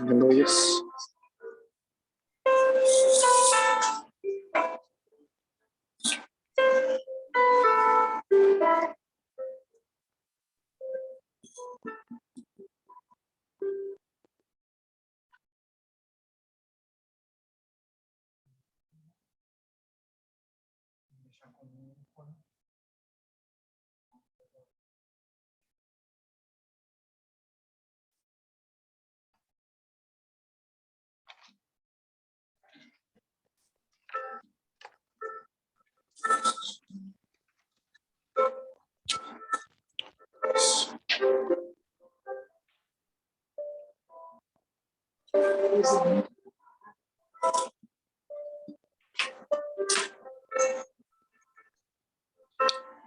Aleluia.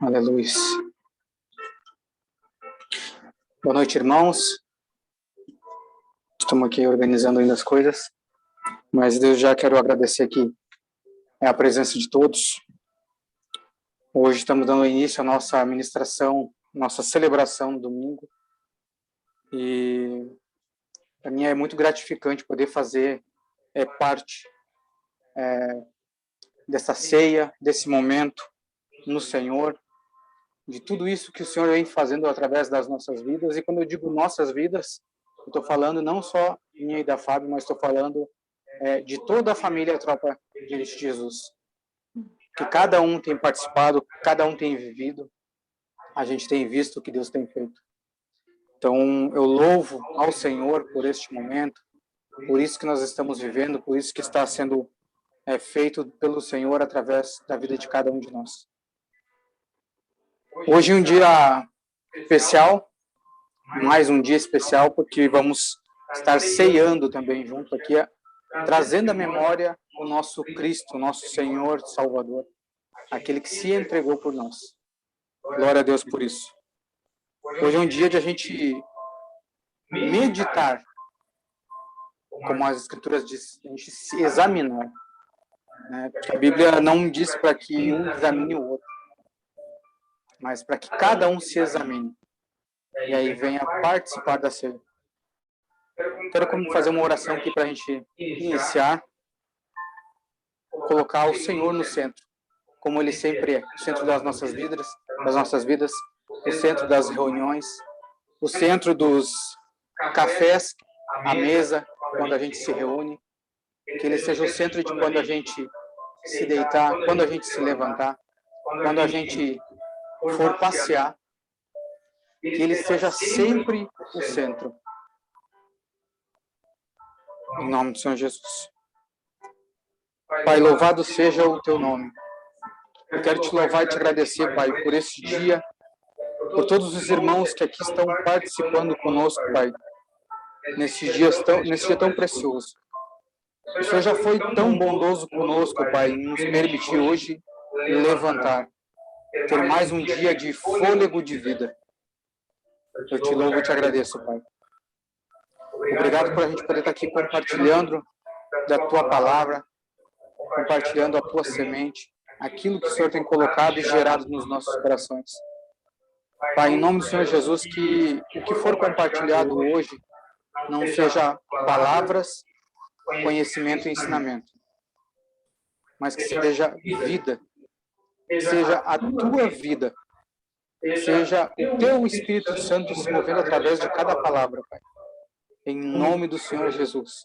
Aleluia. Boa noite, irmãos. Estamos aqui organizando ainda as coisas, mas Deus, já quero agradecer aqui a presença de todos. Hoje estamos dando início à nossa ministração, nossa celebração no domingo, e para mim é muito gratificante poder fazer parte dessa ceia, desse momento no Senhor, de tudo isso que o Senhor vem fazendo através das nossas vidas. E quando eu digo nossas vidas, eu estou falando não só minha e da Fábio, mas estou falando de toda a família Tropa de Cristo Jesus. Que cada um tem participado, cada um tem vivido, a gente tem visto o que Deus tem feito. Então, eu louvo ao Senhor por este momento, por isso que nós estamos vivendo, por isso que está sendo feito pelo Senhor através da vida de cada um de nós. Hoje é um dia especial, mais um dia especial, porque vamos estar ceando também junto aqui, trazendo à memória o nosso Cristo, o nosso Senhor Salvador, aquele que se entregou por nós. Glória a Deus por isso. Hoje é um dia de a gente meditar, como as Escrituras dizem, a gente se examinar. Porque a Bíblia não diz para que um examine o outro, mas para que cada um se examine. E aí venha participar da ceia. Quero fazer uma oração aqui para a gente iniciar. Colocar o Senhor no centro, como Ele sempre é. O centro das nossas vidas, o centro das reuniões, o centro dos cafés, a mesa, quando a gente se reúne. Que Ele seja o centro de quando a gente se deitar, quando a gente se levantar, quando a gente for passear, que Ele seja sempre o centro. Em nome do Senhor Jesus. Pai, louvado seja o Teu nome. Eu quero Te louvar e Te agradecer, Pai, por esse dia, por todos os irmãos que aqui estão participando conosco, Pai, nesse dia tão precioso. O Senhor já foi tão bondoso conosco, Pai, em nos permitir hoje levantar, ter mais um dia de fôlego de vida. Eu Te louvo e Te agradeço, Pai. Obrigado por a gente poder estar aqui compartilhando da Tua palavra, compartilhando a Tua semente, aquilo que o Senhor tem colocado e gerado nos nossos corações. Pai, em nome do Senhor Jesus, que o que for compartilhado hoje não seja palavras, conhecimento e ensinamento, mas que seja vida, seja a Tua vida, seja o Teu Espírito Santo se movendo através de cada palavra, Pai. Em nome do Senhor Jesus.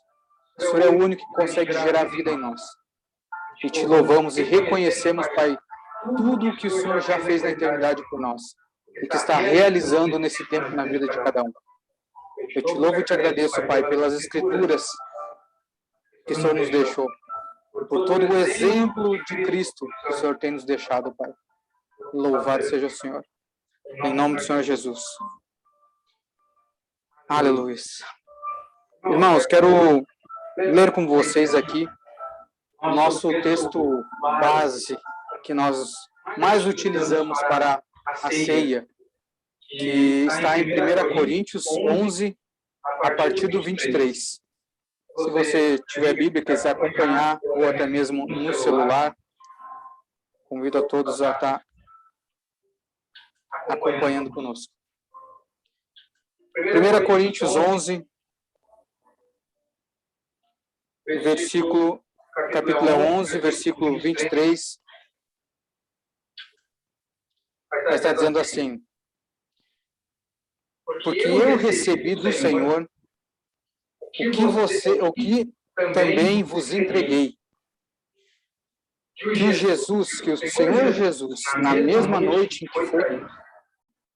O Senhor é o único que consegue gerar vida em nós. E Te louvamos e reconhecemos, Pai, tudo o que o Senhor já fez na eternidade por nós e que está realizando nesse tempo na vida de cada um. Eu Te louvo e Te agradeço, Pai, pelas Escrituras que o Senhor nos deixou, por todo o exemplo de Cristo que o Senhor tem nos deixado, Pai. Louvado seja o Senhor. Em nome do Senhor Jesus. Aleluia. Irmãos, quero ler com vocês aqui o nosso texto base que nós mais utilizamos para a ceia, que está em 1 Coríntios 11, a partir do 23. Se você tiver Bíblia, quiser acompanhar, ou até mesmo no celular, convido a todos a estar acompanhando conosco. 1 Coríntios 11, capítulo 11, versículo 23, está dizendo assim: porque eu recebi do Senhor o que também vos entreguei, que o Senhor Jesus, na mesma noite em que foi traído,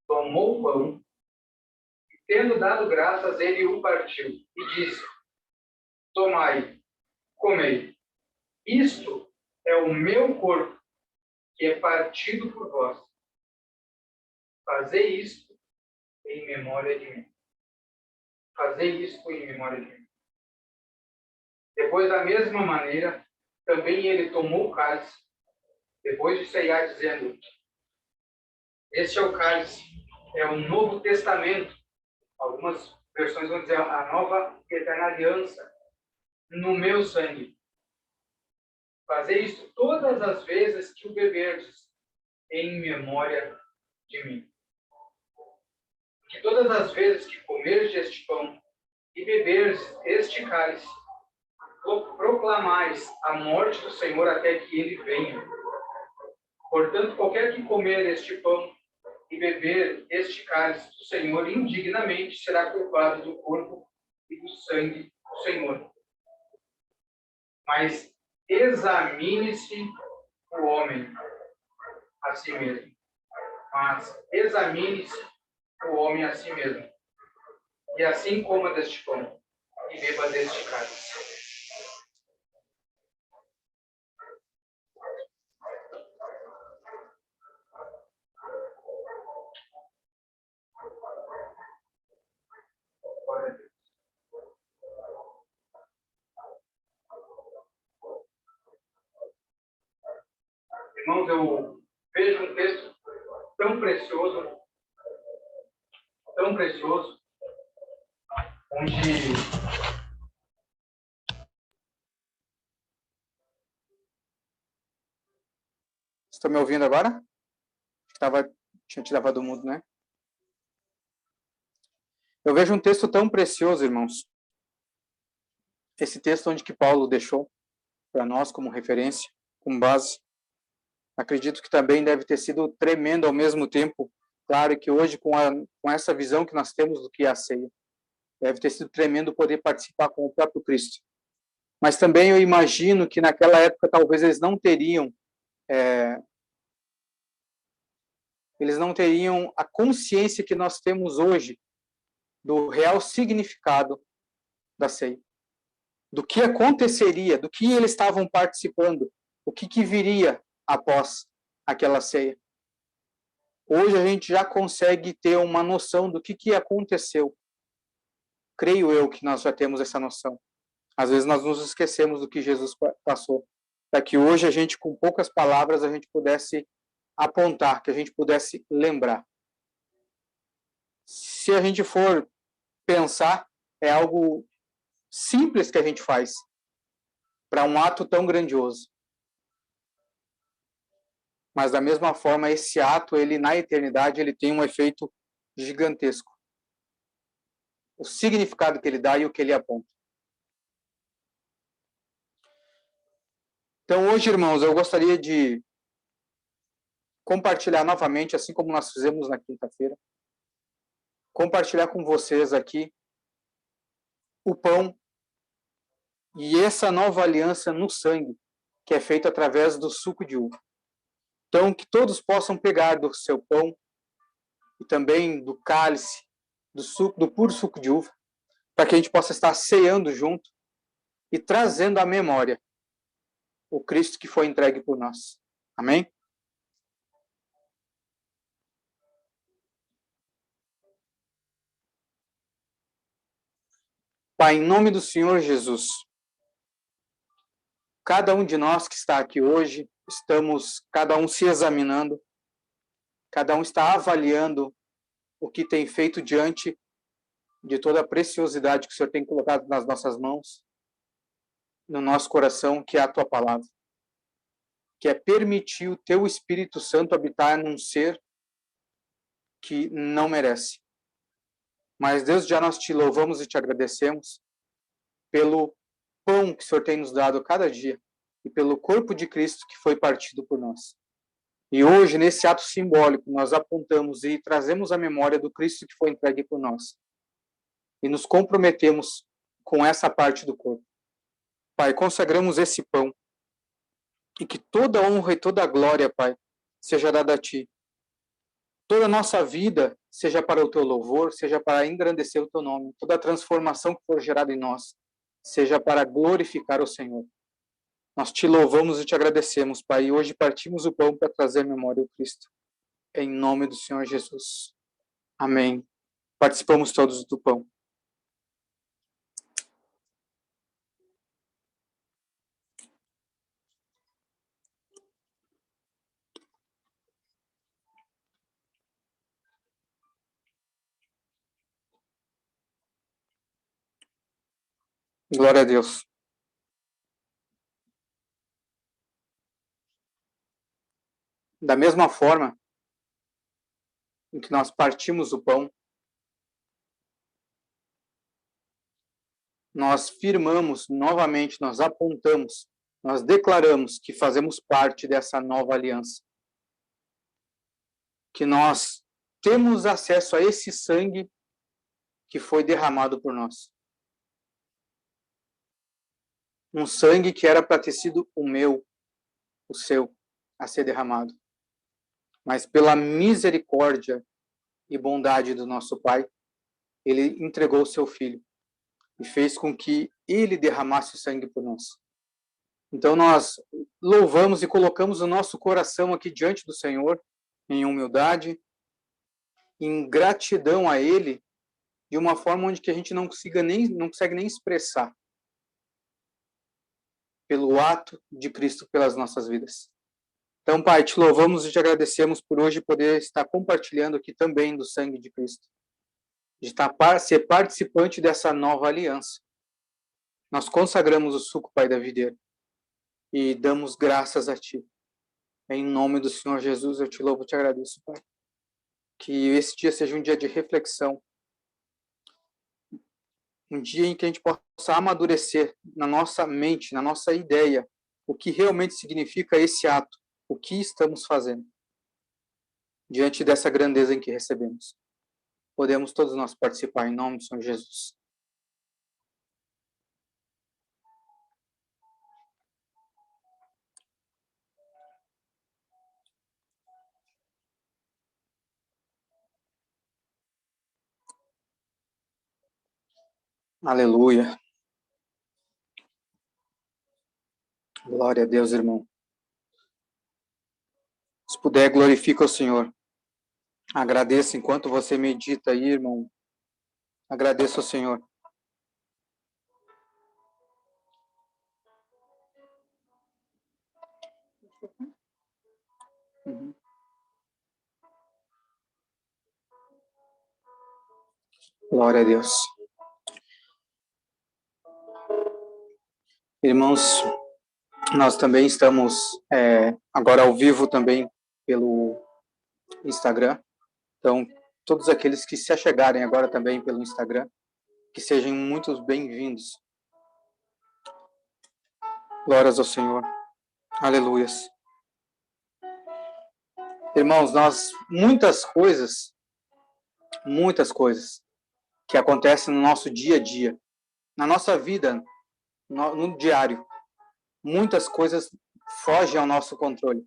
tomou o pão e, tendo dado graças, ele o partiu e disse: tomai, comei, isto é o meu corpo, que é partido por vós. Fazei isto em memória de mim. Fazei isto em memória de mim. Depois, da mesma maneira, também ele tomou o cálice, depois de ceiar, dizendo: este é o cálice, é o Novo Testamento. Algumas versões vão dizer a nova e eterna aliança no meu sangue. Fazei isto todas as vezes que o beberdes, em memória de mim. Que todas as vezes que comerdes este pão e beberdes este cálice, proclamais a morte do Senhor até que ele venha. Portanto, qualquer que comer este pão e beber este cálice do Senhor indignamente será culpado do corpo e do sangue do Senhor. Mas examine-se o homem a si mesmo. Mas examine-se o homem a si mesmo. E assim coma deste pão e beba deste cálice. Irmãos, eu vejo um texto tão precioso, onde estão me ouvindo agora? Tinha te levado o mudo, né? Eu vejo um texto tão precioso, irmãos. Esse texto onde que Paulo deixou para nós como referência, como base. Acredito que também deve ter sido tremendo ao mesmo tempo. Claro que hoje, com essa visão que nós temos do que é a ceia, deve ter sido tremendo poder participar com o próprio Cristo. Mas também eu imagino que naquela época talvez eles não teriam a consciência que nós temos hoje do real significado da ceia, do que aconteceria, do que eles estavam participando, o que viria após aquela ceia. Hoje a gente já consegue ter uma noção do que aconteceu. Creio eu que nós já temos essa noção. Às vezes nós nos esquecemos do que Jesus passou, para que hoje a gente, com poucas palavras, a gente pudesse apontar, que a gente pudesse lembrar. Se a gente for pensar, é algo simples que a gente faz para um ato tão grandioso. Mas, da mesma forma, esse ato, ele na eternidade, ele tem um efeito gigantesco. O significado que ele dá e o que ele aponta. Então, hoje, irmãos, eu gostaria de compartilhar novamente, assim como nós fizemos na quinta-feira, compartilhar com vocês aqui o pão e essa nova aliança no sangue, que é feita através do suco de uva. Então, que todos possam pegar do seu pão e também do cálice, do puro suco de uva, para que a gente possa estar ceando junto e trazendo à memória o Cristo que foi entregue por nós. Amém? Pai, em nome do Senhor Jesus, cada um de nós que está aqui hoje, estamos cada um se examinando, cada um está avaliando o que tem feito diante de toda a preciosidade que o Senhor tem colocado nas nossas mãos, no nosso coração, que é a tua palavra, que é permitir o teu Espírito Santo habitar num ser que não merece. Mas, Deus, já nós te louvamos e te agradecemos pelo pão que o Senhor tem nos dado cada dia e pelo corpo de Cristo que foi partido por nós. E hoje, nesse ato simbólico, nós apontamos e trazemos a memória do Cristo que foi entregue por nós. E nos comprometemos com essa parte do corpo. Pai, consagramos esse pão e que toda honra e toda glória, Pai, seja dada a Ti. Toda a nossa vida seja para o Teu louvor, seja para engrandecer o Teu nome. Toda a transformação que for gerada em nós seja para glorificar o Senhor. Nós Te louvamos e Te agradecemos, Pai, e hoje partimos o pão para trazer a memória do Cristo. Em nome do Senhor Jesus. Amém. Participamos todos do pão. Glória a Deus. Da mesma forma em que nós partimos o pão, nós firmamos novamente, nós apontamos, nós declaramos que fazemos parte dessa nova aliança. Que nós temos acesso a esse sangue que foi derramado por nós. Um sangue que era para ter sido o meu, o seu, a ser derramado. Mas pela misericórdia e bondade do nosso Pai, Ele entregou o seu Filho e fez com que Ele derramasse o sangue por nós. Então nós louvamos e colocamos o nosso coração aqui diante do Senhor, em humildade, em gratidão a Ele, de uma forma onde que a gente não consegue nem expressar pelo ato de Cristo pelas nossas vidas. Então, Pai, te louvamos e te agradecemos por hoje poder estar compartilhando aqui também do sangue de Cristo, de ser participante dessa nova aliança. Nós consagramos o suco, Pai da videira, e damos graças a Ti. Em nome do Senhor Jesus, eu te louvo e te agradeço, Pai. Que esse dia seja um dia de reflexão, um dia em que a gente possa amadurecer na nossa mente, na nossa ideia, o que realmente significa esse ato, o que estamos fazendo, diante dessa grandeza em que recebemos. Podemos todos nós participar em nome do Senhor Jesus. Aleluia. Glória a Deus, irmão. Se puder, glorifica o Senhor. Agradeça enquanto você medita aí, irmão. Agradeça ao Senhor. Uhum. Glória a Deus. Irmãos, nós também estamos agora ao vivo também pelo Instagram. Então, todos aqueles que se achegarem agora também pelo Instagram, que sejam muito bem-vindos. Glórias ao Senhor. Aleluias. Irmãos, muitas coisas que acontecem no nosso dia a dia, na nossa vida, no diário, muitas coisas fogem ao nosso controle.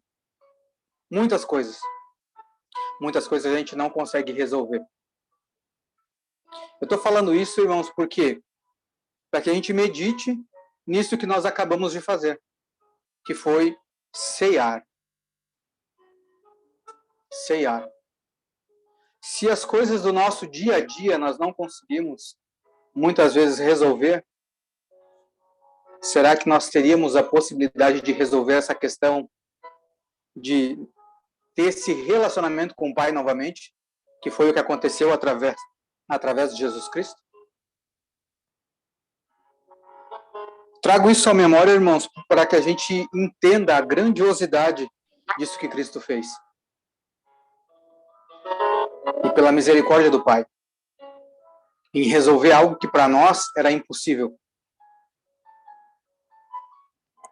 Muitas coisas a gente não consegue resolver. Eu estou falando isso, irmãos, porque para que a gente medite nisso que nós acabamos de fazer, que foi ceiar. Ceiar. Se as coisas do nosso dia a dia nós não conseguimos muitas vezes resolver, será que nós teríamos a possibilidade de resolver essa questão de ter esse relacionamento com o Pai novamente? que foi o que aconteceu através de Jesus Cristo? Trago isso à memória, irmãos, para que a gente entenda a grandiosidade disso que Cristo fez. E pela misericórdia do Pai, em resolver algo que para nós era impossível.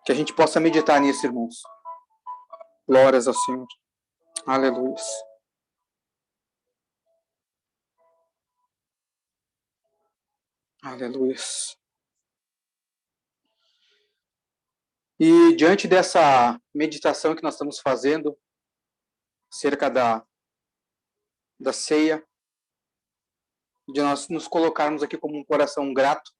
Que a gente possa meditar nisso, irmãos. Glórias ao Senhor. Aleluia. Aleluia. E diante dessa meditação que nós estamos fazendo, acerca da ceia, de nós nos colocarmos aqui como um coração grato,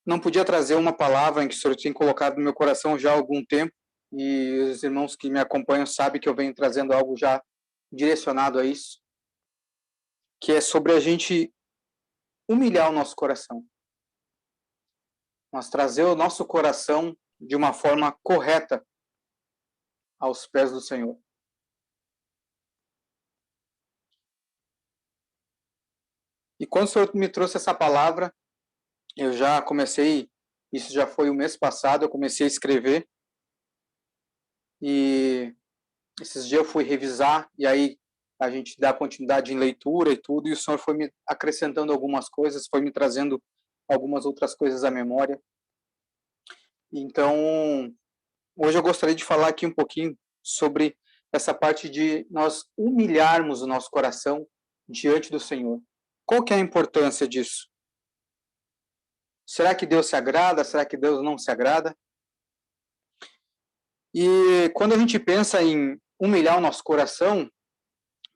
não podia trazer uma palavra em que o Senhor tem colocado no meu coração já há algum tempo, e os irmãos que me acompanham sabem que eu venho trazendo algo já direcionado a isso, que é sobre a gente humilhar o nosso coração. Nós trazer o nosso coração de uma forma correta aos pés do Senhor. E quando o Senhor me trouxe essa palavra, eu já comecei, isso já foi o mês passado, eu comecei a escrever, e esses dias eu fui revisar, e aí a gente dá continuidade em leitura e tudo, e o Senhor foi me acrescentando algumas coisas, foi me trazendo algumas outras coisas à memória. Então, hoje eu gostaria de falar aqui um pouquinho sobre essa parte de nós humilharmos o nosso coração diante do Senhor. Qual que é a importância disso? Será que Deus se agrada? Será que Deus não se agrada? E quando a gente pensa em humilhar o nosso coração,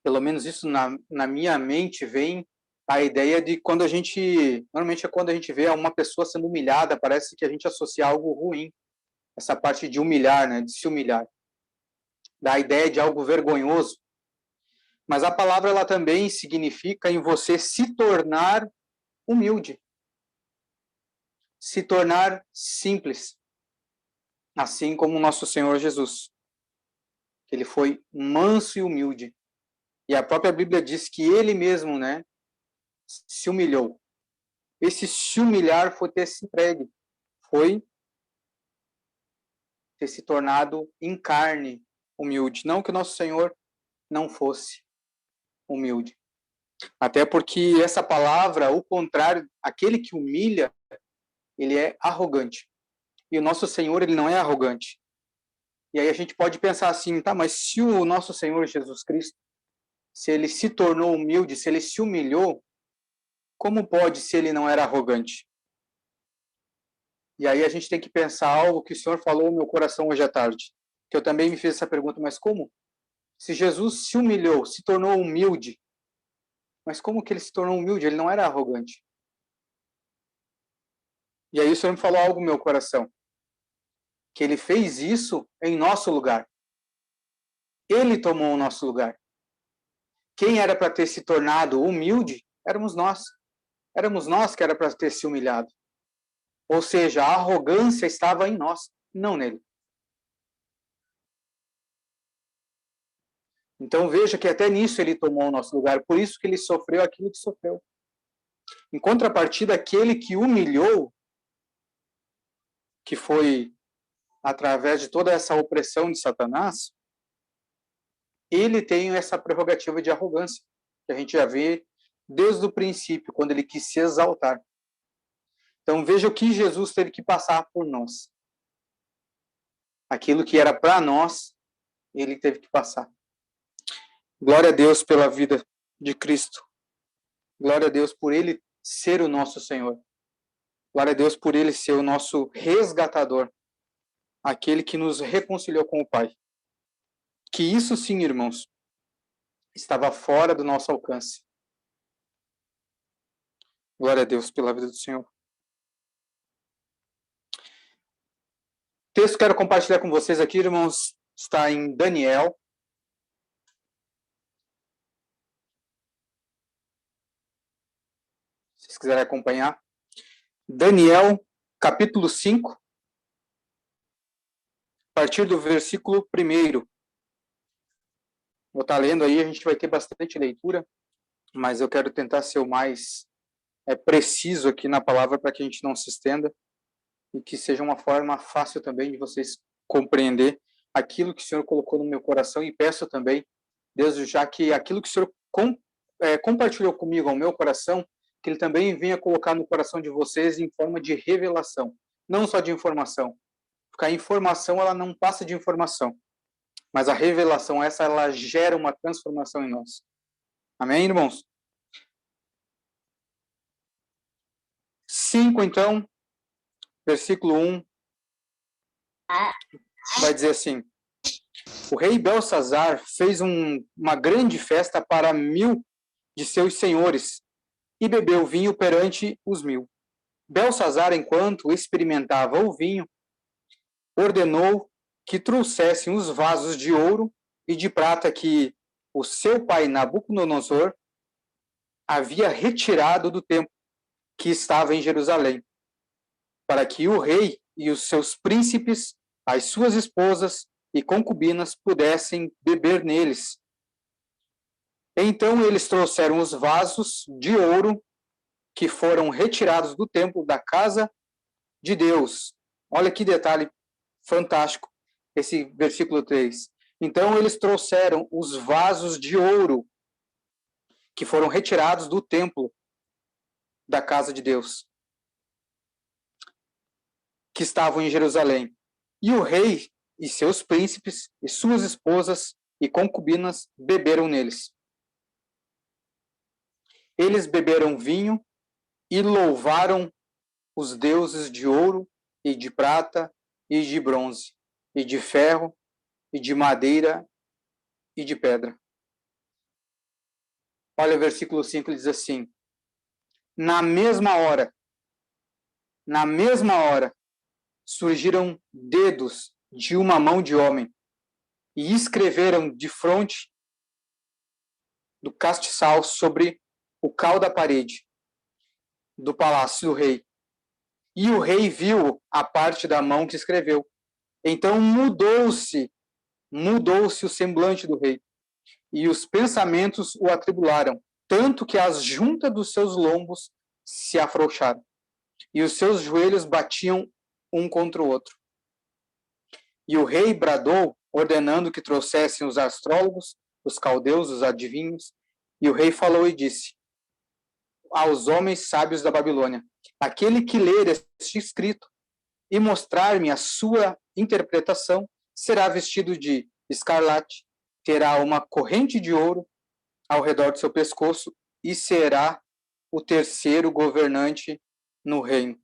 pelo menos isso na minha mente vem a ideia de quando a gente, normalmente é quando a gente vê uma pessoa sendo humilhada, parece que a gente associa algo ruim, essa parte de humilhar, né, de se humilhar, da ideia de algo vergonhoso. Mas a palavra ela também significa em você se tornar humilde, se tornar simples, assim como o nosso Senhor Jesus. Ele foi manso e humilde. E a própria Bíblia diz que ele mesmo, né, se humilhou. Esse se humilhar foi ter se entregue, foi ter se tornado em carne humilde. Não que o nosso Senhor não fosse humilde. Até porque essa palavra, o contrário, aquele que humilha, ele é arrogante. E o nosso Senhor, ele não é arrogante. E aí a gente pode pensar assim, tá, mas se o nosso Senhor Jesus Cristo, se ele se tornou humilde, se ele se humilhou, como pode se ele não era arrogante? E aí a gente tem que pensar algo que o Senhor falou no meu coração hoje à tarde, que eu também me fiz essa pergunta, mas como? Se Jesus se humilhou, se tornou humilde, mas como que ele se tornou humilde? Ele não era arrogante. E aí o Senhor me falou algo no meu coração, que ele fez isso em nosso lugar. Ele tomou o nosso lugar. Quem era para ter se tornado humilde, éramos nós. Éramos nós que era para ter se humilhado. Ou seja, a arrogância estava em nós, não nele. Então veja que até nisso ele tomou o nosso lugar, por isso que ele sofreu aquilo que sofreu. Em contrapartida, aquele que humilhou, que foi através de toda essa opressão de Satanás, ele tem essa prerrogativa de arrogância, que a gente já vê desde o princípio, quando ele quis se exaltar. Então veja o que Jesus teve que passar por nós. Aquilo que era para nós, ele teve que passar. Glória a Deus pela vida de Cristo. Glória a Deus por ele ser o nosso Senhor. Glória a Deus por ele ser o nosso resgatador. Aquele que nos reconciliou com o Pai. Que isso sim, irmãos, estava fora do nosso alcance. Glória a Deus pela vida do Senhor. O texto que quero compartilhar com vocês aqui, irmãos, está em Daniel. Se vocês quiserem acompanhar. Daniel, capítulo 5, a partir do versículo 1. Vou estar lendo aí, a gente vai ter bastante leitura, mas eu quero tentar ser o mais preciso aqui na palavra para que a gente não se estenda e que seja uma forma fácil também de vocês compreender aquilo que o Senhor colocou no meu coração, e peço também, desde já, que aquilo que o Senhor compartilhou comigo ao meu coração, que Ele também venha colocar no coração de vocês em forma de revelação, não só de informação. Porque a informação, ela não passa de informação, mas a revelação, ela gera uma transformação em nós. Amém, irmãos? 5, então, versículo 1, vai dizer assim: o rei Belsazar fez uma grande festa para 1000 de seus senhores e bebeu vinho perante os 1000. Belsazar, enquanto experimentava o vinho, ordenou que trouxessem os vasos de ouro e de prata que o seu pai Nabucodonosor havia retirado do templo que estava em Jerusalém, para que o rei e os seus príncipes, as suas esposas e concubinas pudessem beber neles. Então eles trouxeram os vasos de ouro que foram retirados do templo da casa de Deus. Olha que detalhe fantástico, esse versículo 3. Então eles trouxeram os vasos de ouro que foram retirados do templo da casa de Deus, que estavam em Jerusalém. E o rei e seus príncipes e suas esposas e concubinas beberam neles. Eles beberam vinho e louvaram os deuses de ouro e de prata e de bronze e de ferro e de madeira e de pedra. Olha o versículo 5, diz assim: na mesma hora, surgiram dedos de uma mão de homem e escreveram de fronte do castiçal sobre o cal da parede do palácio do rei. E o rei viu a parte da mão que escreveu. Então mudou-se o semblante do rei, e os pensamentos o atribularam, tanto que as juntas dos seus lombos se afrouxaram, e os seus joelhos batiam um contra o outro. E o rei bradou, ordenando que trouxessem os astrólogos, os caldeus, os adivinhos, e o rei falou e disse aos homens sábios da Babilônia: aquele que ler este escrito e mostrar-me a sua interpretação será vestido de escarlate, terá uma corrente de ouro ao redor do seu pescoço e será o terceiro governante no reino.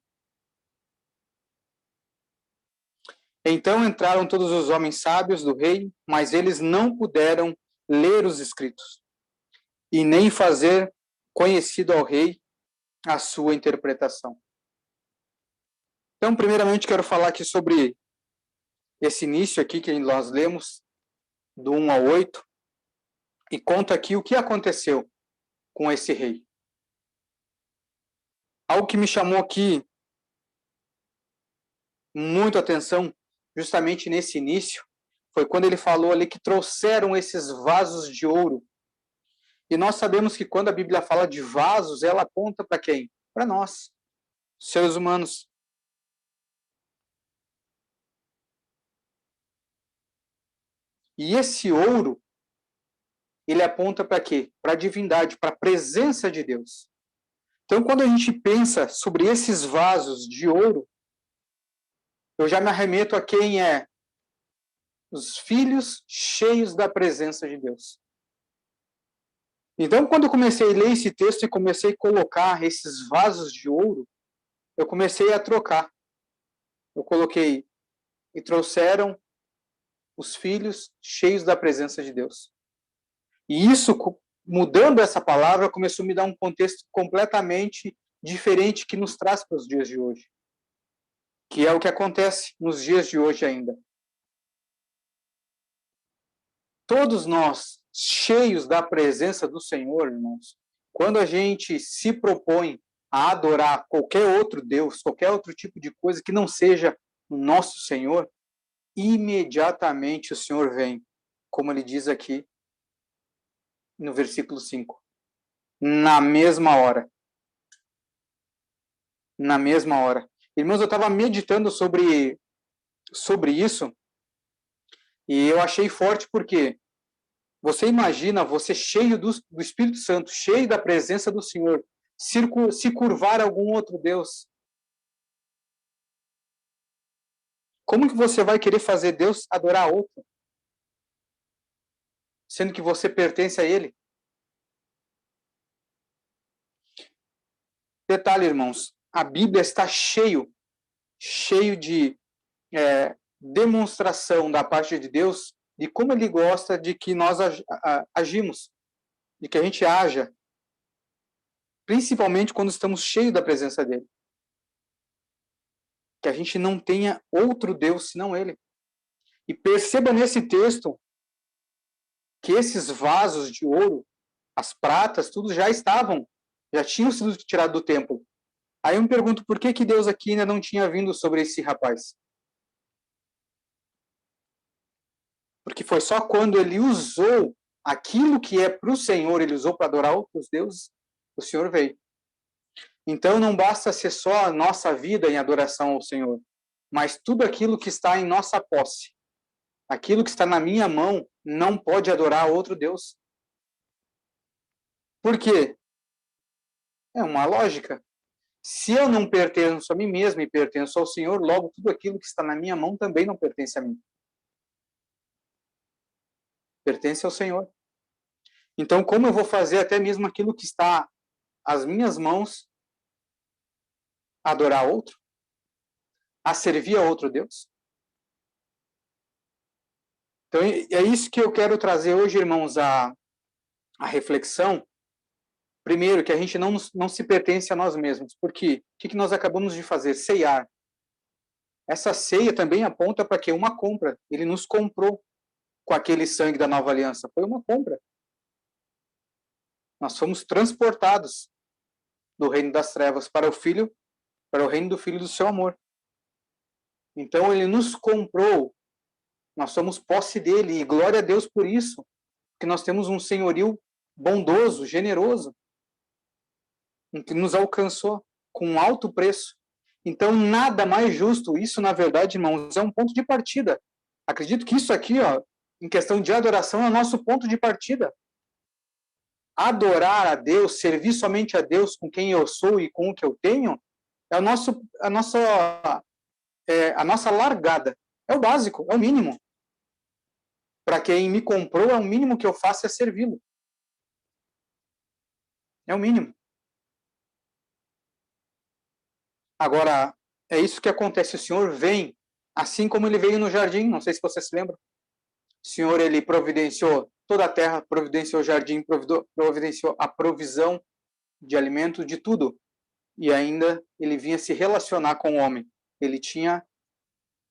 Então entraram todos os homens sábios do rei, mas eles não puderam ler os escritos e nem fazer conhecido ao rei a sua interpretação. Então, primeiramente, quero falar aqui sobre esse início aqui que nós lemos, do 1 ao 8, e conta aqui o que aconteceu com esse rei. Algo que me chamou aqui muito atenção, justamente nesse início, foi quando ele falou ali que trouxeram esses vasos de ouro. E nós sabemos que quando a Bíblia fala de vasos, ela aponta para quem? Para nós, seres humanos. E esse ouro, ele aponta para quê? Para a divindade, para a presença de Deus. Então, quando a gente pensa sobre esses vasos de ouro, eu já me arremeto a quem é os filhos cheios da presença de Deus. Então, quando eu comecei a ler esse texto e comecei a colocar esses vasos de ouro, eu comecei a trocar. Eu coloquei, e trouxeram os filhos cheios da presença de Deus. E isso, mudando essa palavra, começou a me dar um contexto completamente diferente que nos traz para os dias de hoje. Que é o que acontece nos dias de hoje ainda. Todos nós, cheios da presença do Senhor, irmãos, quando a gente se propõe a adorar qualquer outro Deus, qualquer outro tipo de coisa que não seja o nosso Senhor, imediatamente o Senhor vem, como ele diz aqui, no versículo 5. Na mesma hora. Na mesma hora. Irmãos, eu estava meditando sobre isso e eu achei forte porque você imagina você cheio do Espírito Santo, cheio da presença do Senhor, se curvar a algum outro Deus. Como que você vai querer fazer Deus adorar outro? Sendo que você pertence a Ele? Detalhe, irmãos, a Bíblia está cheio de demonstração da parte de Deus de como Ele gosta de que nós agimos, de que a gente haja, principalmente quando estamos cheios da presença dEle. Que a gente não tenha outro Deus senão Ele. E perceba nesse texto que esses vasos de ouro, as pratas, tudo já tinham sido tirados do templo. Aí eu me pergunto, por que Deus aqui ainda não tinha vindo sobre esse rapaz? Porque foi só quando ele usou aquilo que é para o Senhor, ele usou para adorar outros deuses, o Senhor veio. Então não basta ser só a nossa vida em adoração ao Senhor, mas tudo aquilo que está em nossa posse, aquilo que está na minha mão, não pode adorar outro Deus. Por quê? É uma lógica. Se eu não pertenço a mim mesmo e pertenço ao Senhor, logo tudo aquilo que está na minha mão também não pertence a mim. Pertence ao Senhor. Então, como eu vou fazer até mesmo aquilo que está às minhas mãos, adorar outro? A servir a outro Deus? Então, é isso que eu quero trazer hoje, irmãos, a reflexão. Primeiro, que a gente não se pertence a nós mesmos. Porque o que nós acabamos de fazer? Ceiar. Essa ceia também aponta para que uma compra. Ele nos comprou com aquele sangue da nova aliança. Foi uma compra. Nós fomos transportados do reino das trevas para o reino do Filho do seu amor. Então, ele nos comprou. Nós somos posse dele. E glória a Deus por isso. Que nós temos um senhorio bondoso, generoso, que nos alcançou com um alto preço. Então, nada mais justo. Isso, na verdade, irmãos, é um ponto de partida. Acredito que isso aqui, em questão de adoração, é o nosso ponto de partida. Adorar a Deus, servir somente a Deus com quem eu sou e com o que eu tenho, é a nossa largada. É o básico, é o mínimo. Para quem me comprou, é o mínimo que eu faço é servi-lo. É o mínimo. Agora, é isso que acontece. O Senhor vem, assim como ele veio no jardim, não sei se você se lembra. O Senhor, ele providenciou toda a terra, providenciou o jardim, providenciou a provisão de alimento, de tudo. E ainda ele vinha se relacionar com o homem. Ele tinha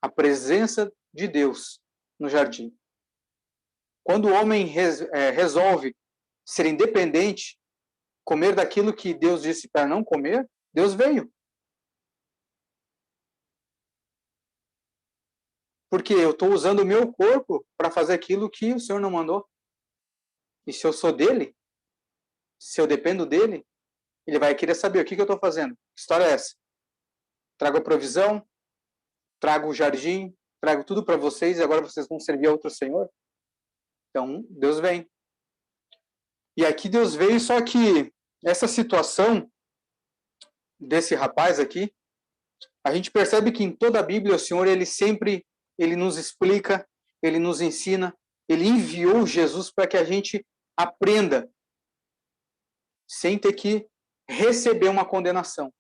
a presença de Deus no jardim. Quando o homem resolve ser independente, comer daquilo que Deus disse para não comer, Deus veio. Porque eu estou usando o meu corpo para fazer aquilo que o Senhor não mandou. E se eu sou dele, se eu dependo dele, ele vai querer saber o que eu estou fazendo. Que história é essa? Trago a provisão, trago o jardim, trago tudo para vocês e agora vocês vão servir a outro Senhor? Então, Deus vem. E aqui Deus veio, só que essa situação desse rapaz aqui, a gente percebe que em toda a Bíblia o Senhor, ele nos explica, ele nos ensina, ele enviou Jesus para que a gente aprenda sem ter que receber uma condenação.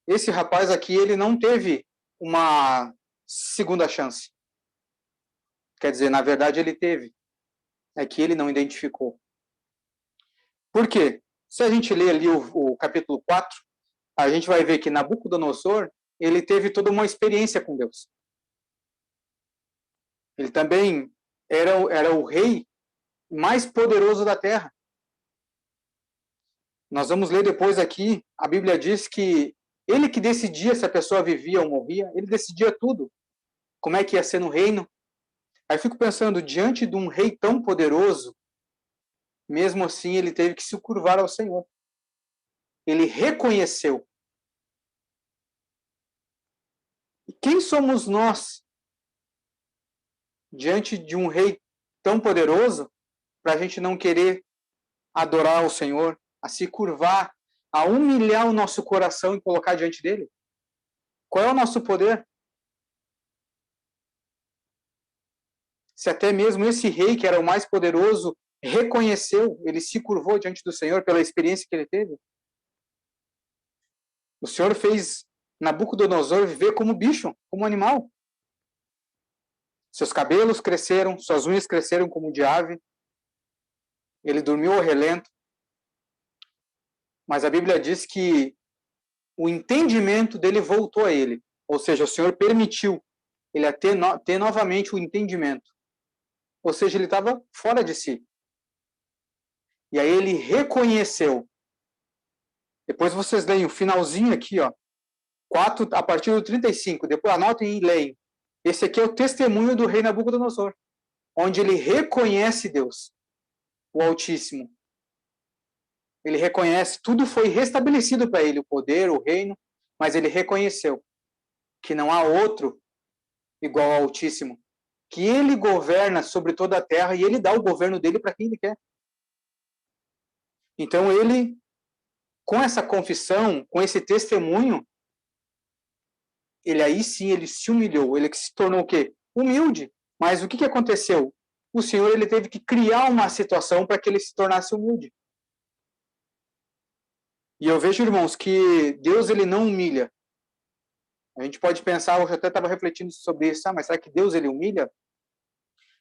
Esse rapaz aqui, ele não teve uma segunda chance. Quer dizer, na verdade ele teve. É que ele não identificou. Por quê? Se a gente ler ali o capítulo 4, a gente vai ver que Nabucodonosor, ele teve toda uma experiência com Deus. Ele também era o rei mais poderoso da terra. Nós vamos ler depois aqui, a Bíblia diz que ele que decidia se a pessoa vivia ou morria, ele decidia tudo. Como é que ia ser no reino. Aí eu fico pensando, diante de um rei tão poderoso, mesmo assim ele teve que se curvar ao Senhor. Ele reconheceu. E quem somos nós diante de um rei tão poderoso para a gente não querer adorar o Senhor, a se curvar, a humilhar o nosso coração e colocar diante dele? Qual é o nosso poder? Se até mesmo esse rei, que era o mais poderoso, reconheceu, ele se curvou diante do Senhor pela experiência que ele teve. O Senhor fez Nabucodonosor viver como bicho, como animal. Seus cabelos cresceram, suas unhas cresceram como de ave. Ele dormiu ao relento. Mas a Bíblia diz que o entendimento dele voltou a ele. Ou seja, o Senhor permitiu ele a ter novamente o entendimento. Ou seja, ele estava fora de si. E aí ele reconheceu. Depois vocês leem o finalzinho aqui, ó. 4, a partir do 35. Depois anotem e leem. Esse aqui é o testemunho do rei Nabucodonosor, onde ele reconhece Deus, o Altíssimo. Ele reconhece, tudo foi restabelecido para ele, o poder, o reino, mas ele reconheceu que não há outro igual ao Altíssimo, que ele governa sobre toda a terra e ele dá o governo dele para quem ele quer. Então ele, com essa confissão, com esse testemunho, ele aí sim, ele se humilhou, ele se tornou o quê? Humilde. Mas o que aconteceu? O Senhor, ele teve que criar uma situação para que ele se tornasse humilde. E eu vejo, irmãos, que Deus, ele não humilha. A gente pode pensar, eu até estava refletindo sobre isso, mas será que Deus, ele humilha?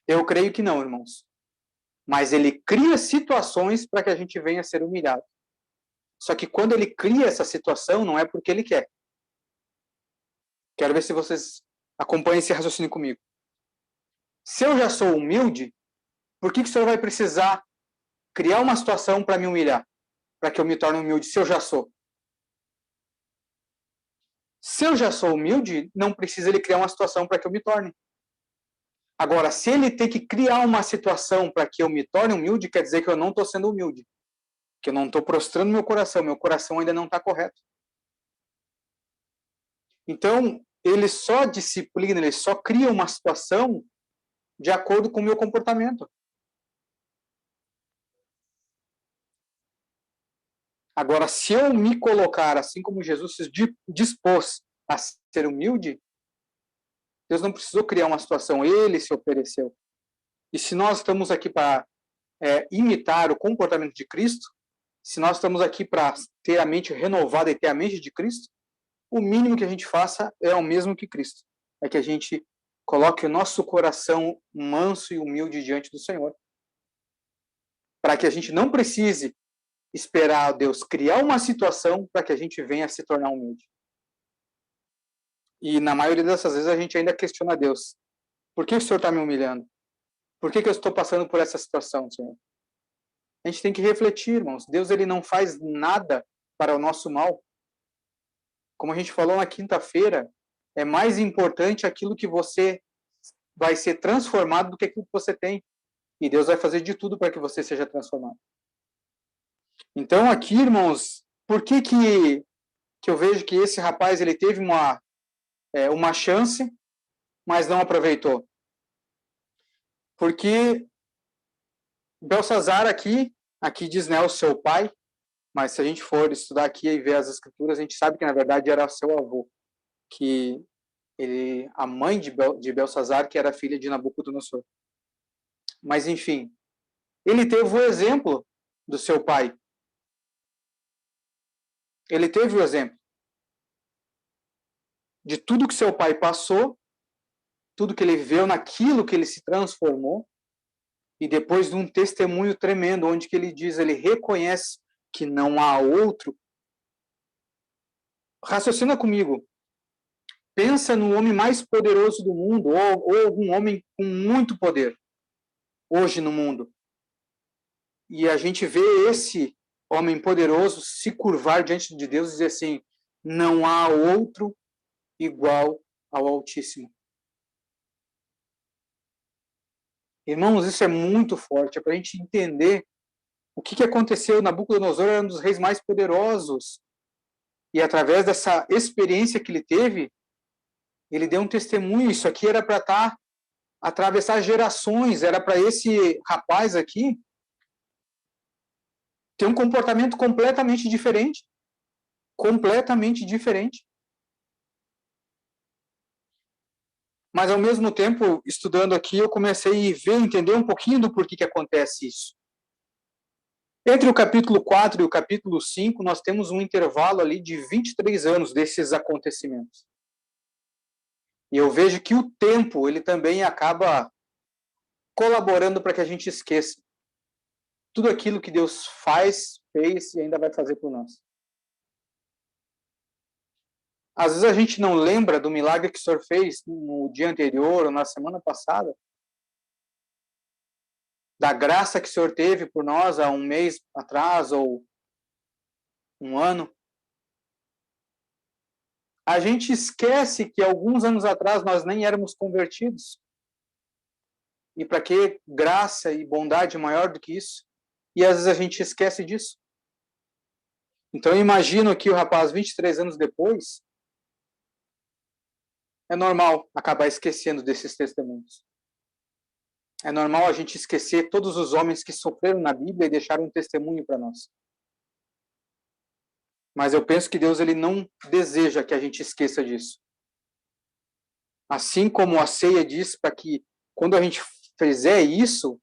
Eu creio que não, irmãos. Mas ele cria situações para que a gente venha a ser humilhado. Só que quando ele cria essa situação, não é porque ele quer. Quero ver se vocês acompanham esse raciocínio comigo. Se eu já sou humilde, por que o Senhor vai precisar criar uma situação para me humilhar? Para que eu me torne humilde, se eu já sou? Se eu já sou humilde, não precisa ele criar uma situação para que eu me torne. Agora, se ele tem que criar uma situação para que eu me torne humilde, quer dizer que eu não estou sendo humilde. Que eu não estou prostrando meu coração ainda não está correto. Então, ele só disciplina, ele só cria uma situação de acordo com o meu comportamento. Agora, se eu me colocar, assim como Jesus se dispôs a ser humilde, Deus não precisou criar uma situação, ele se ofereceu. E se nós estamos aqui para imitar o comportamento de Cristo, se nós estamos aqui para ter a mente renovada e ter a mente de Cristo, o mínimo que a gente faça é o mesmo que Cristo. É que a gente coloque o nosso coração manso e humilde diante do Senhor. Para que a gente não precise esperar Deus criar uma situação para que a gente venha a se tornar humilde. E na maioria dessas vezes a gente ainda questiona Deus. Por que o Senhor está me humilhando? Por que eu estou passando por essa situação, Senhor? A gente tem que refletir, irmãos. Deus, ele não faz nada para o nosso mal. Como a gente falou na quinta-feira, é mais importante aquilo que você vai ser transformado do que aquilo que você tem. E Deus vai fazer de tudo para que você seja transformado. Então, aqui, irmãos, por que eu vejo que esse rapaz ele teve uma chance, mas não aproveitou? Porque Belsazar aqui diz, né, o seu pai, mas se a gente for estudar aqui e ver as escrituras, a gente sabe que na verdade era seu avô, que a mãe de Belsazar, que era filha de Nabucodonosor. Mas enfim, ele teve o exemplo do seu pai. Ele teve o exemplo de tudo que seu pai passou, tudo que ele viveu, naquilo que ele se transformou, e depois de um testemunho tremendo, onde que ele diz, ele reconhece que não há outro. Raciocina comigo. Pensa no homem mais poderoso do mundo, ou algum homem com muito poder, hoje no mundo. E a gente vê esse homem poderoso se curvar diante de Deus e dizer assim, não há outro igual ao Altíssimo. Irmãos, isso é muito forte, é para a gente entender O que aconteceu? Nabucodonosor era um dos reis mais poderosos. E através dessa experiência que ele teve, ele deu um testemunho. Isso aqui era para atravessar gerações. Era para esse rapaz aqui ter um comportamento completamente diferente. Completamente diferente. Mas, ao mesmo tempo, estudando aqui, eu comecei a ver, entender um pouquinho do porquê que acontece isso. Entre o capítulo 4 e o capítulo 5, nós temos um intervalo ali de 23 anos desses acontecimentos. E eu vejo que o tempo, ele também acaba colaborando para que a gente esqueça tudo aquilo que Deus faz, fez e ainda vai fazer por nós. Às vezes a gente não lembra do milagre que o Senhor fez no dia anterior ou na semana passada, da graça que o Senhor teve por nós há um mês atrás ou um ano. A gente esquece que alguns anos atrás nós nem éramos convertidos. E para que graça e bondade maior do que isso? E às vezes a gente esquece disso. Então eu imagino que o rapaz, 23 anos depois, é normal acabar esquecendo desses testemunhos. É normal a gente esquecer todos os homens que sofreram na Bíblia e deixaram um testemunho para nós. Mas eu penso que Deus ele não deseja que a gente esqueça disso. Assim como a ceia diz, para que quando a gente fizer isso,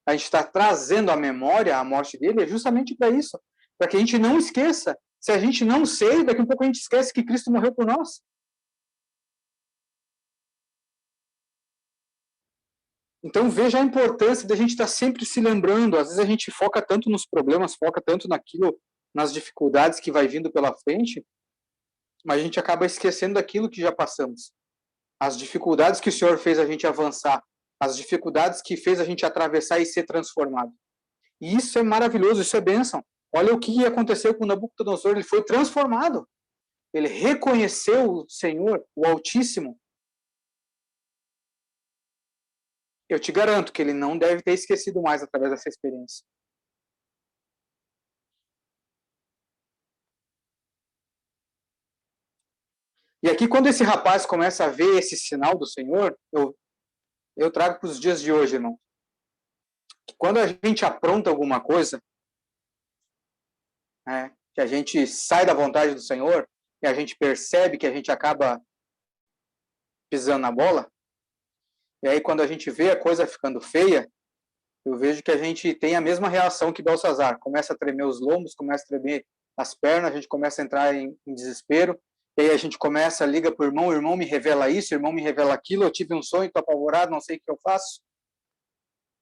a gente está trazendo à memória a morte dele, é justamente para isso. Para que a gente não esqueça. Se a gente não sei, daqui a um pouco a gente esquece que Cristo morreu por nós. Então veja a importância da gente estar sempre se lembrando. Às vezes a gente foca tanto nos problemas, foca tanto naquilo, nas dificuldades que vai vindo pela frente, mas a gente acaba esquecendo daquilo que já passamos. As dificuldades que o Senhor fez a gente avançar, as dificuldades que fez a gente atravessar e ser transformado. E isso é maravilhoso, isso é bênção. Olha o que aconteceu com Nabucodonosor, ele foi transformado. Ele reconheceu o Senhor, o Altíssimo. Eu te garanto que ele não deve ter esquecido mais através dessa experiência. E aqui, quando esse rapaz começa a ver esse sinal do Senhor, eu trago para os dias de hoje, irmão. Quando a gente apronta alguma coisa, que a gente sai da vontade do Senhor, e a gente percebe que a gente acaba pisando na bola, e aí quando a gente vê a coisa ficando feia, eu vejo que a gente tem a mesma reação que Belsazar. Começa a tremer os lombos, começa a tremer as pernas, a gente começa a entrar em desespero, e aí a gente começa, liga para o irmão me revela isso, o irmão me revela aquilo, eu tive um sonho, estou apavorado, não sei o que eu faço.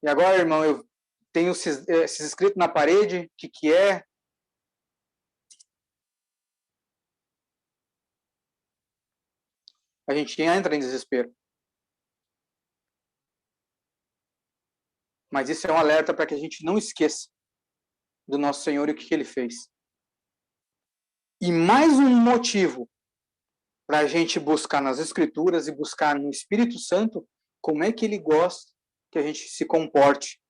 E agora, irmão, eu tenho esses escritos na parede, o que é? A gente entra em desespero. Mas isso é um alerta para que a gente não esqueça do nosso Senhor e o que ele fez. E mais um motivo para a gente buscar nas Escrituras e buscar no Espírito Santo como é que ele gosta que a gente se comporte,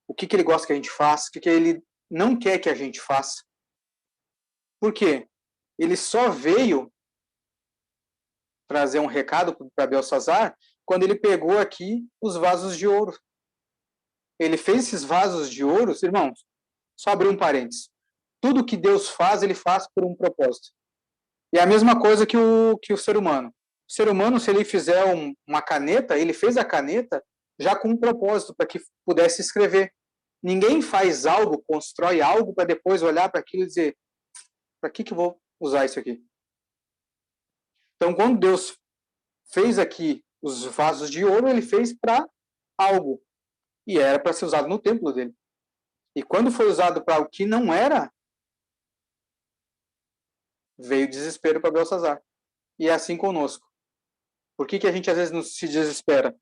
o que ele gosta que a gente faça, o que ele não quer que a gente faça. Por quê? Ele só veio trazer um recado para Belsazar quando ele pegou aqui os vasos de ouro. Ele fez esses vasos de ouro, irmãos, só abrir um parênteses. Tudo que Deus faz, ele faz por um propósito. E é a mesma coisa que o ser humano. O ser humano, se ele fizer uma caneta, ele fez a caneta já com um propósito, para que pudesse escrever. Ninguém faz algo, constrói algo, para depois olhar para aquilo e dizer, para que eu vou usar isso aqui? Então, quando Deus fez aqui os vasos de ouro, ele fez para algo. E era para ser usado no templo dele. E quando foi usado para o que não era, veio desespero para Belsazar. E é assim conosco. Por que a gente às vezes se desespera?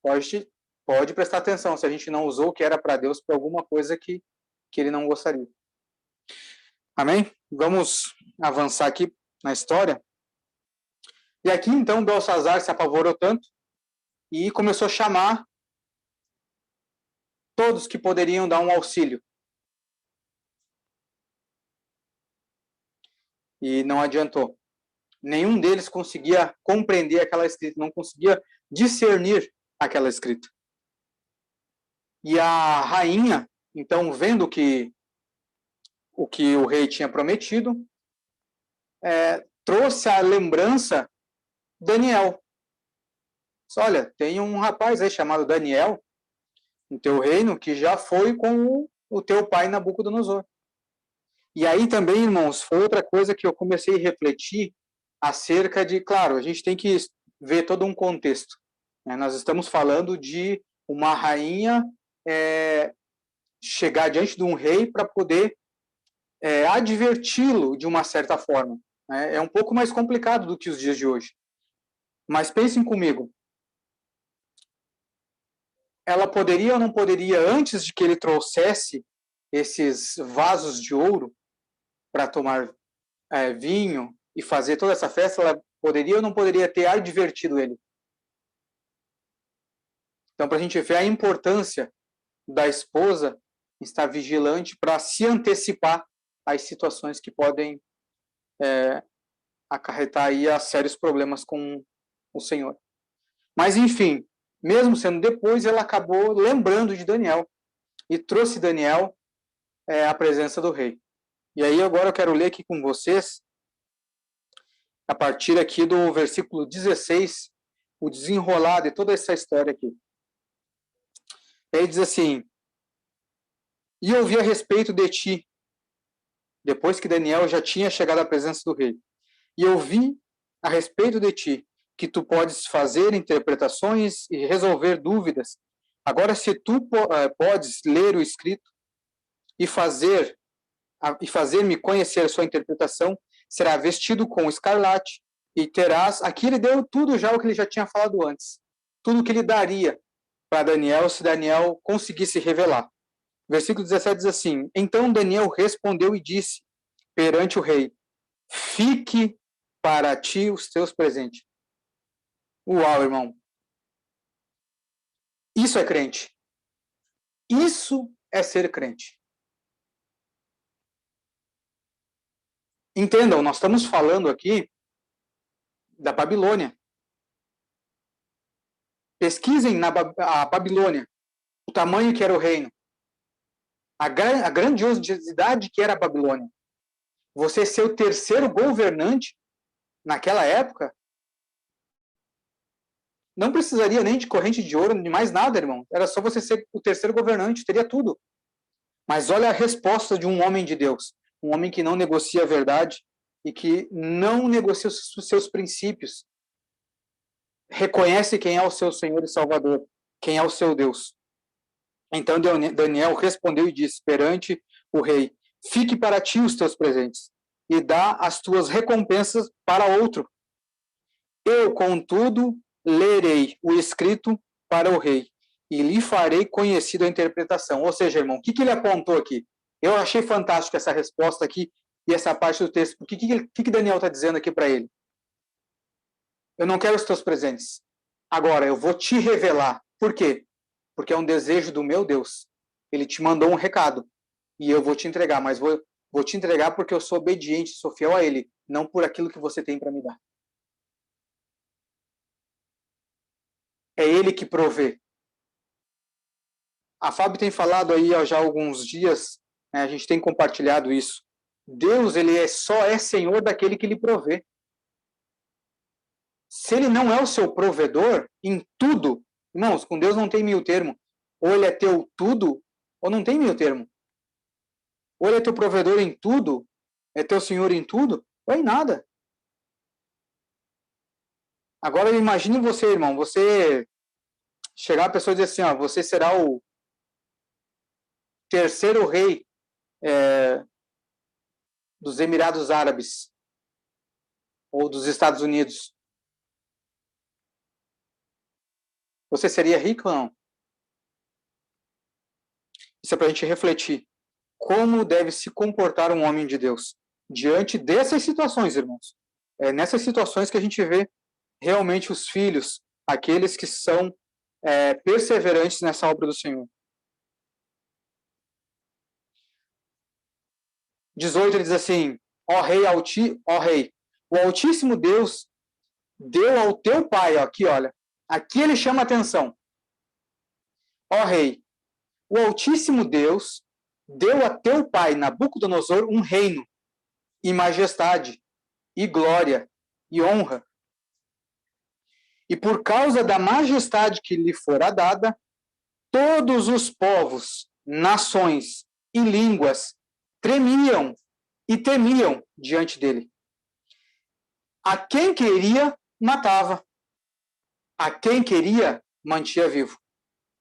Pode prestar atenção se a gente não usou o que era para Deus para alguma coisa que ele não gostaria. Amém? Vamos avançar aqui na história. E aqui, então, Belsazar se apavorou tanto e começou a chamar todos que poderiam dar um auxílio. E não adiantou. Nenhum deles conseguia compreender aquela escrita, não conseguia discernir aquela escrita. E a rainha, então, vendo que o que o rei tinha prometido, trouxe à lembrança Daniel. Olha, tem um rapaz aí chamado Daniel no teu reino que já foi com o teu pai Nabucodonosor. E aí também, irmãos, foi outra coisa que eu comecei a refletir acerca de, claro, a gente tem que ver todo um contexto. Né? Nós estamos falando de uma rainha chegar diante de um rei para poder adverti-lo de uma certa forma. Né? É um pouco mais complicado do que os dias de hoje. Mas pensem comigo. Ela poderia ou não poderia, antes de que ele trouxesse esses vasos de ouro para tomar vinho e fazer toda essa festa, ela poderia ou não poderia ter advertido ele? Então, para a gente ver a importância da esposa estar vigilante para se antecipar às situações que podem acarretar aí a sérios problemas com o Senhor. Mas, enfim, mesmo sendo depois, ela acabou lembrando de Daniel e trouxe Daniel à presença do rei. E aí agora eu quero ler aqui com vocês, a partir aqui do versículo 16, o desenrolar de toda essa história aqui. Ele diz assim: e eu ouvi a respeito de ti, depois que Daniel já tinha chegado à presença do rei, e eu vi a respeito de ti, que tu podes fazer interpretações e resolver dúvidas. Agora, se tu podes ler o escrito e fazer-me conhecer a sua interpretação, será vestido com escarlate e terás... Aqui ele deu tudo já o que ele já tinha falado antes. Tudo que ele daria para Daniel se Daniel conseguisse revelar. Versículo 17 diz assim: então Daniel respondeu e disse perante o rei: fique para ti os teus presentes. Uau, irmão. Isso é crente. Isso é ser crente. Entendam, nós estamos falando aqui da Babilônia. Pesquisem a Babilônia, o tamanho que era o reino, a grandiosidade que era a Babilônia. Você ser o terceiro governante naquela época, não precisaria nem de corrente de ouro, de mais nada, irmão. Era só você ser o terceiro governante, teria tudo. Mas olha a resposta de um homem de Deus, um homem que não negocia a verdade e que não negocia os seus princípios. Reconhece quem é o seu Senhor e Salvador, quem é o seu Deus. Então Daniel respondeu e disse perante o rei: fique para ti os teus presentes e dá as tuas recompensas para outro. Eu, contudo, lerei o escrito para o rei e lhe farei conhecida a interpretação. Ou seja, irmão, o que ele apontou aqui? Eu achei fantástico essa resposta aqui e essa parte do texto. O que Daniel está dizendo aqui para ele? Eu não quero os teus presentes. Agora, eu vou te revelar. Por quê? Porque é um desejo do meu Deus. Ele te mandou um recado e eu vou te entregar, mas vou te entregar porque eu sou obediente, sou fiel a Ele, não por aquilo que você tem para me dar. É Ele que provê. A Fábio tem falado aí já há alguns dias, né, a gente tem compartilhado isso. Deus, ele só é Senhor daquele que lhe provê. Se ele não é o seu provedor em tudo, irmãos, com Deus não tem meio termo. Ou ele é teu tudo, ou não tem meio termo. Ou ele é teu provedor em tudo, é teu Senhor em tudo, ou em nada. Agora imagine você, irmão, você chegar a pessoa e dizer assim, ó, você será o terceiro rei dos Emirados Árabes ou dos Estados Unidos. Você seria rico ou não? Isso é para a gente refletir. Como deve se comportar um homem de Deus diante dessas situações, irmãos? É nessas situações que a gente vê realmente os filhos, aqueles que são perseverantes nessa obra do Senhor. 18, ele diz assim, ó rei, o Altíssimo Deus deu ao teu pai, ó, aqui, olha, aqui ele chama atenção. Ó rei, o Altíssimo Deus deu a teu pai, Nabucodonosor, um reino, e majestade, e glória, e honra. E por causa da majestade que lhe fora dada, todos os povos, nações e línguas tremiam e temiam diante dele. A quem queria, matava. A quem queria, mantinha vivo.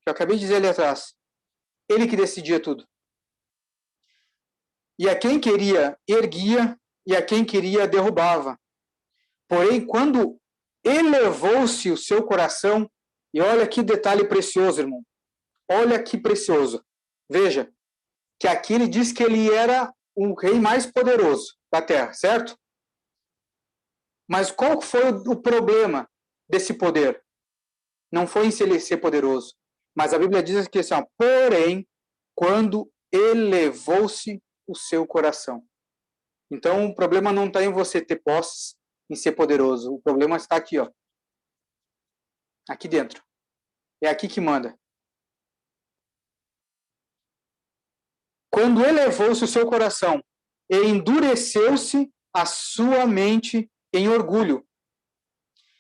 Eu acabei de dizer ali atrás. Ele que decidia tudo. E a quem queria, erguia, e a quem queria, derrubava. Porém, quando elevou-se o seu coração, e olha que detalhe precioso, irmão. Olha que precioso. Veja, que aqui ele diz que ele era o rei mais poderoso da terra, certo? Mas qual foi o problema desse poder? Não foi em ele ser poderoso, mas a Bíblia diz que assim, ó, porém, quando elevou-se o seu coração. Então, o problema não está em você ter posses, em ser poderoso. O problema está aqui, ó. Aqui dentro. É aqui que manda. Quando elevou-se o seu coração e endureceu-se a sua mente em orgulho,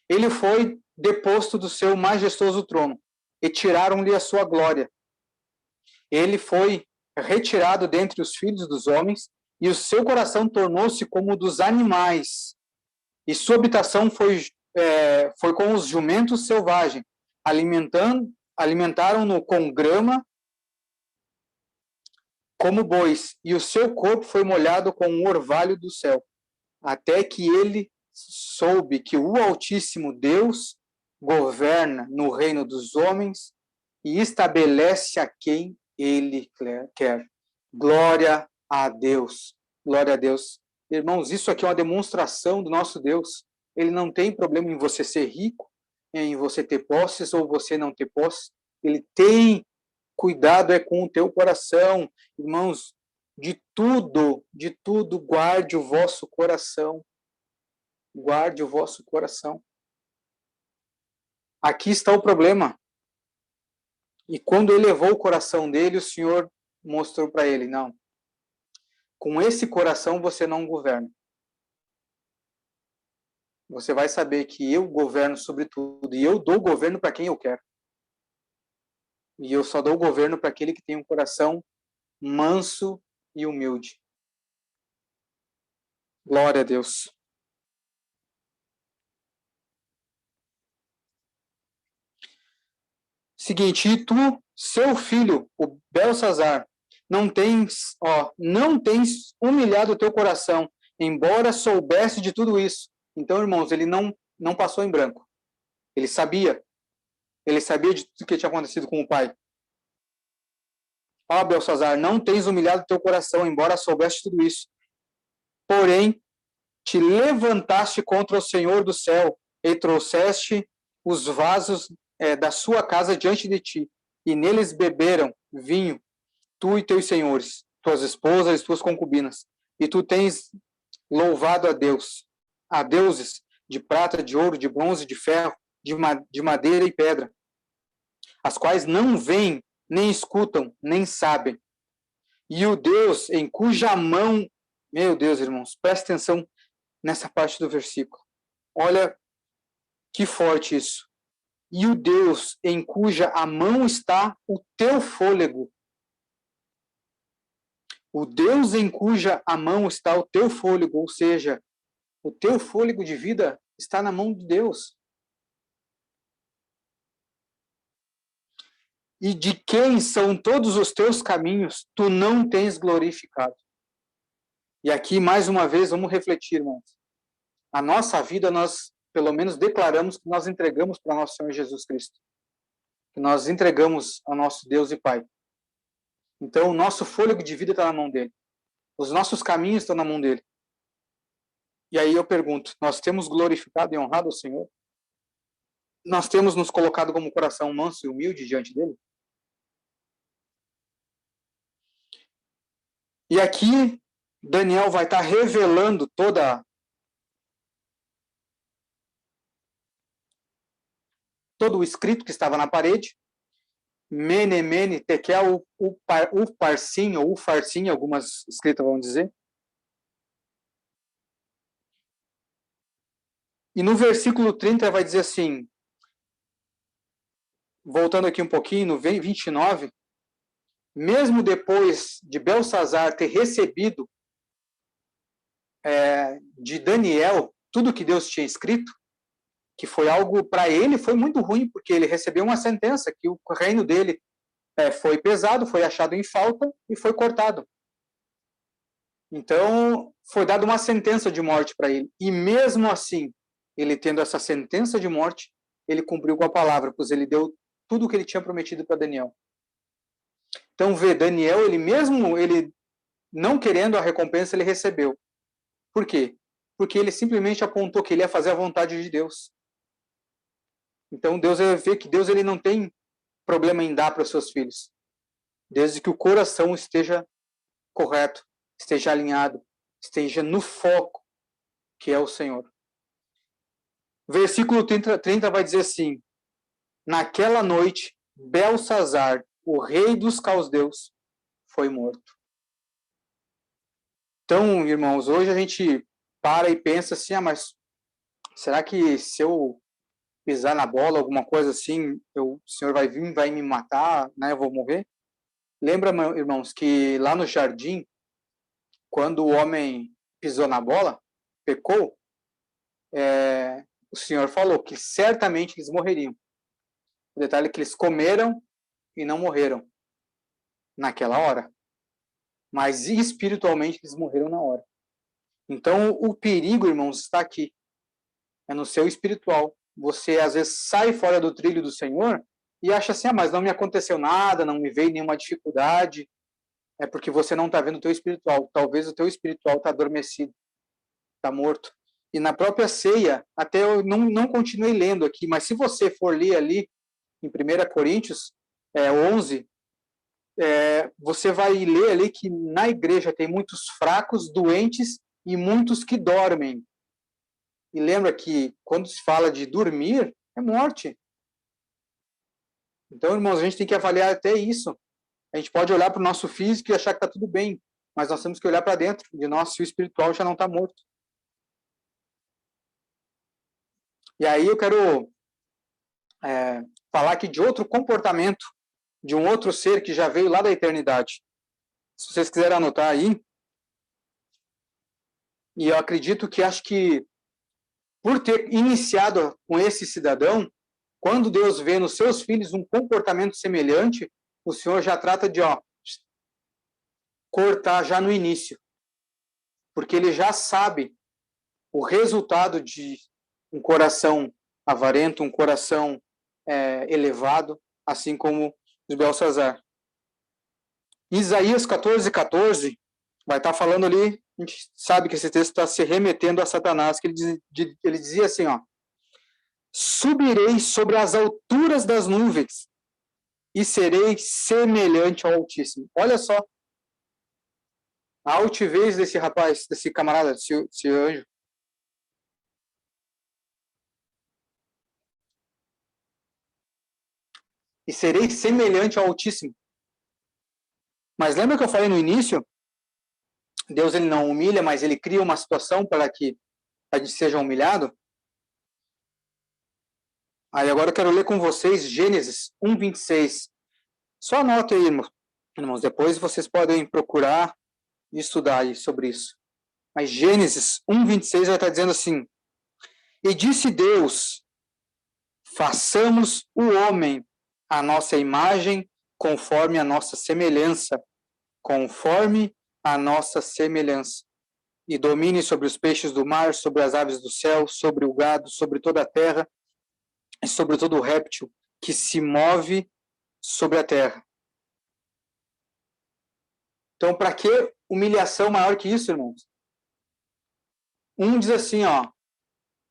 ele foi deposto do seu majestoso trono e tiraram-lhe a sua glória. Ele foi retirado dentre os filhos dos homens e o seu coração tornou-se como o dos animais. E sua habitação foi com os jumentos selvagens, alimentaram-no com grama como bois, e o seu corpo foi molhado com o orvalho do céu, até que ele soube que o Altíssimo Deus governa no reino dos homens e estabelece a quem ele quer. Glória a Deus. Glória a Deus. Irmãos, isso aqui é uma demonstração do nosso Deus. Ele não tem problema em você ser rico, em você ter posses ou você não ter posses. Ele tem cuidado com o teu coração. Irmãos, de tudo, guarde o vosso coração. Guarde o vosso coração. Aqui está o problema. E quando ele elevou o coração dele, o Senhor mostrou para ele, não, com esse coração você não governa. Você vai saber que eu governo sobre tudo, e eu dou governo para quem eu quero. E eu só dou governo para aquele que tem um coração manso e humilde. Glória a Deus. Seguinte, e tu, seu filho, o Belsazar, não tens humilhado o teu coração, embora soubesse de tudo isso. Então, irmãos, ele não passou em branco. Ele sabia de tudo que tinha acontecido com o pai. Ó, Belsazar, não tens humilhado o teu coração, embora soubesse de tudo isso. Porém, te levantaste contra o Senhor do céu e trouxeste os vasos da sua casa diante de ti, e neles beberam vinho, tu e teus senhores, tuas esposas e tuas concubinas, e tu tens louvado a deuses de prata, de ouro, de bronze, de ferro, de madeira e pedra, as quais não veem, nem escutam, nem sabem. E o Deus em cuja mão, meu Deus, irmãos, presta atenção nessa parte do versículo. Olha que forte isso. E o Deus em cuja a mão está o teu fôlego. O Deus em cuja a mão está o teu fôlego, ou seja, o teu fôlego de vida está na mão de Deus. E de quem são todos os teus caminhos, tu não tens glorificado. E aqui, mais uma vez, vamos refletir, irmãos. A nossa vida, nós, pelo menos, declaramos que nós entregamos para nosso Senhor Jesus Cristo. Que nós entregamos ao nosso Deus e Pai. Então, o nosso fôlego de vida está na mão dele. Os nossos caminhos estão na mão dele. E aí eu pergunto, nós temos glorificado e honrado o Senhor? Nós temos nos colocado como coração manso e humilde diante dele? E aqui, Daniel vai estar revelando todo o escrito que estava na parede. Mene, mene, tekel, uparsim, ou ufarsim, algumas escritas vão dizer. E no versículo 30 vai dizer assim, voltando aqui um pouquinho, no 29, mesmo depois de Belsazar ter recebido de Daniel tudo que Deus tinha escrito, que foi algo, para ele, foi muito ruim, porque ele recebeu uma sentença que o reino dele foi pesado, foi achado em falta e foi cortado. Então, foi dada uma sentença de morte para ele. E mesmo assim, ele tendo essa sentença de morte, ele cumpriu com a palavra, pois ele deu tudo o que ele tinha prometido para Daniel. Então, vê, Daniel, ele não querendo a recompensa, ele recebeu. Por quê? Porque ele simplesmente apontou que ele ia fazer a vontade de Deus. Então, Deus vê que Deus ele não tem problema em dar para os seus filhos, desde que o coração esteja correto, esteja alinhado, esteja no foco, que é o Senhor. Versículo 30 vai dizer assim, naquela noite, Belsazar, o rei dos caldeus, foi morto. Então, irmãos, hoje a gente para e pensa assim, mas será que se eu pisar na bola, alguma coisa assim, o Senhor vai vir, vai me matar, né? Eu vou morrer? Lembra, irmãos, que lá no jardim, quando o homem pisou na bola, pecou, o Senhor falou que certamente eles morreriam. O detalhe é que eles comeram e não morreram naquela hora. Mas espiritualmente eles morreram na hora. Então o perigo, irmãos, está aqui. É no seu espiritual. Você às vezes sai fora do trilho do Senhor e acha assim, mas não me aconteceu nada, não me veio nenhuma dificuldade. É porque você não está vendo o teu espiritual. Talvez o teu espiritual está adormecido, está morto. E na própria ceia, até eu não continuei lendo aqui, mas se você for ler ali em 1 Coríntios 11, você vai ler ali que na igreja tem muitos fracos, doentes e muitos que dormem. E lembra que quando se fala de dormir, é morte. Então, irmãos, a gente tem que avaliar até isso. A gente pode olhar para o nosso físico e achar que está tudo bem, mas nós temos que olhar para dentro de nós se o espiritual já não está morto. E aí eu quero falar aqui de outro comportamento, de um outro ser que já veio lá da eternidade. Se vocês quiserem anotar aí, e eu acredito que acho que por ter iniciado com esse cidadão, quando Deus vê nos seus filhos um comportamento semelhante, o Senhor já trata de cortar já no início, porque ele já sabe o resultado de um coração avarento, um coração elevado, assim como de Belsazar. Isaías 14:14 vai estar falando ali, a gente sabe que esse texto está se remetendo a Satanás, que ele dizia assim, subirei sobre as alturas das nuvens e serei semelhante ao Altíssimo. Olha só a altivez desse rapaz, desse camarada, desse anjo. E serei semelhante ao Altíssimo. Mas lembra que eu falei no início? Deus ele não humilha, mas ele cria uma situação para que a gente seja humilhado. Aí agora eu quero ler com vocês Gênesis 1:26. Só anota aí, irmãos, depois vocês podem procurar e estudar aí sobre isso. Mas Gênesis 1:26 vai estar dizendo assim, e disse Deus, façamos o homem à nossa imagem, conforme a nossa semelhança, conforme a nossa semelhança. E domine sobre os peixes do mar, sobre as aves do céu, sobre o gado, sobre toda a terra, e sobre todo o réptil que se move sobre a terra. Então, para que humilhação maior que isso, irmãos? Um diz assim,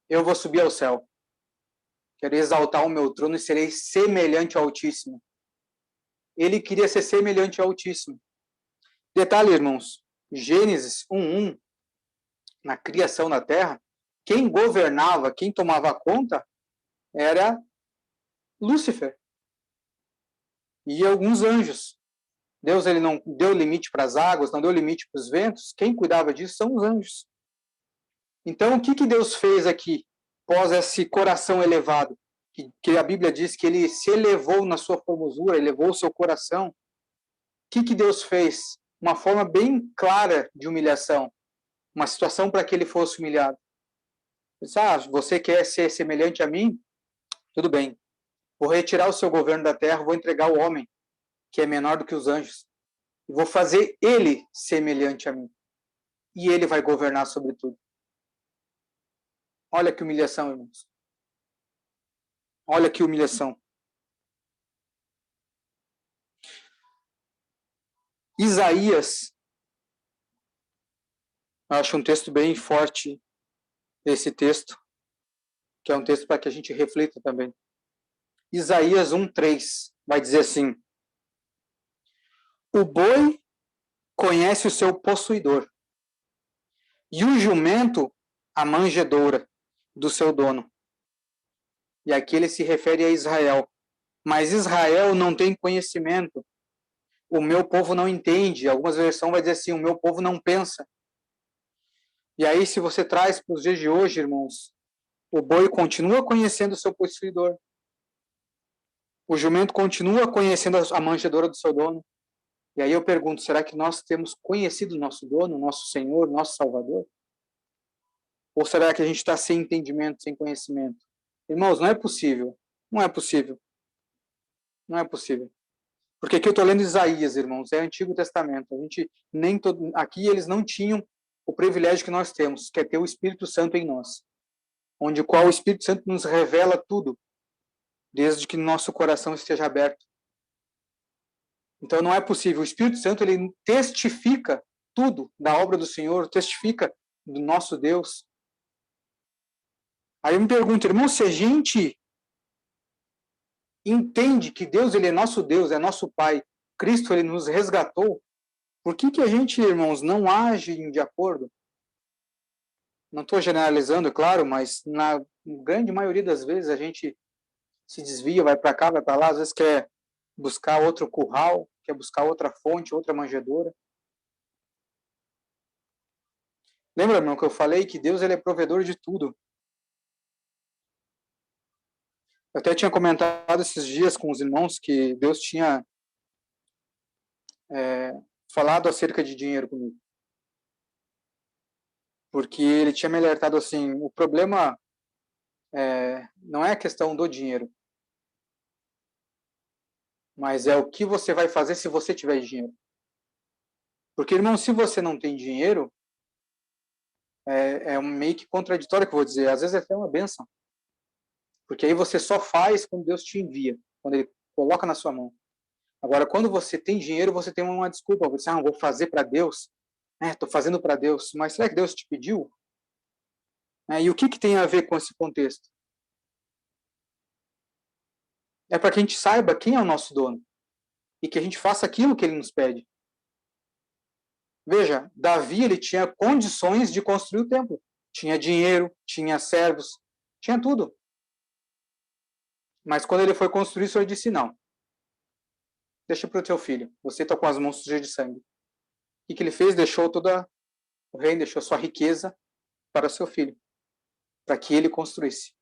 eu vou subir ao céu. Quero exaltar o meu trono e serei semelhante ao Altíssimo. Ele queria ser semelhante ao Altíssimo. Detalhe, irmãos, Gênesis 1:1, na criação da terra, quem governava, quem tomava conta, era Lúcifer e alguns anjos. Deus ele não deu limite para as águas, não deu limite para os ventos, quem cuidava disso são os anjos. Então, o que Deus fez aqui, após esse coração elevado? Que a Bíblia diz que ele se elevou na sua formosura, elevou o seu coração. O que Deus fez? Uma forma bem clara de humilhação, uma situação para que ele fosse humilhado. Você quer ser semelhante a mim? Tudo bem. Vou retirar o seu governo da terra, vou entregar o homem, que é menor do que os anjos. E vou fazer ele semelhante a mim. E ele vai governar sobre tudo. Olha que humilhação, irmãos. Olha que humilhação. Isaías, eu acho um texto bem forte, esse texto, que é um texto para que a gente reflita também. Isaías 1:3 vai dizer assim: o boi conhece o seu possuidor, e o jumento a manjedoura do seu dono. E aqui ele se refere a Israel. Mas Israel não tem conhecimento. O meu povo não entende. Algumas versões vai dizer assim, o meu povo não pensa. E aí, se você traz para os dias de hoje, irmãos, o boi continua conhecendo o seu possuidor. O jumento continua conhecendo a manjedoura do seu dono. E aí eu pergunto, será que nós temos conhecido o nosso dono, nosso Senhor, nosso Salvador? Ou será que a gente está sem entendimento, sem conhecimento? Irmãos, não é possível. Não é possível. Não é possível. Porque aqui eu estou lendo Isaías, irmãos, é Antigo Testamento. Aqui eles não tinham o privilégio que nós temos, que é ter o Espírito Santo em nós, onde o qual o Espírito Santo nos revela tudo, desde que nosso coração esteja aberto. Então não é possível. O Espírito Santo ele testifica tudo da obra do Senhor, testifica do nosso Deus. Aí eu me pergunto, irmão, se a gente entende que Deus ele é nosso Deus, é nosso Pai, Cristo ele nos resgatou, por que a gente, irmãos, não age de acordo? Não estou generalizando, é claro, mas na grande maioria das vezes a gente se desvia, vai para cá, vai para lá, às vezes quer buscar outro curral, quer buscar outra fonte, outra manjedoura. Lembra, irmão, que eu falei que Deus ele é provedor de tudo? Eu até tinha comentado esses dias com os irmãos que Deus tinha falado acerca de dinheiro comigo. Porque ele tinha me alertado assim, o problema não é a questão do dinheiro, mas é o que você vai fazer se você tiver dinheiro. Porque, irmão, se você não tem dinheiro, é meio que contraditório que eu vou dizer, às vezes é até uma bênção. Porque aí você só faz quando Deus te envia, quando ele coloca na sua mão. Agora, quando você tem dinheiro, você tem uma desculpa. Você vou fazer para Deus. Estou fazendo para Deus. Mas será que Deus te pediu? E o que tem a ver com esse contexto? É para que a gente saiba quem é o nosso dono. E que a gente faça aquilo que ele nos pede. Veja, Davi ele tinha condições de construir o templo. Tinha dinheiro, tinha servos, tinha tudo. Mas quando ele foi construir, o Senhor disse não. Deixa para o teu filho. Você está com as mãos sujas de sangue. O que ele fez? Deixou o reino, deixou sua riqueza para seu filho, para que ele construísse.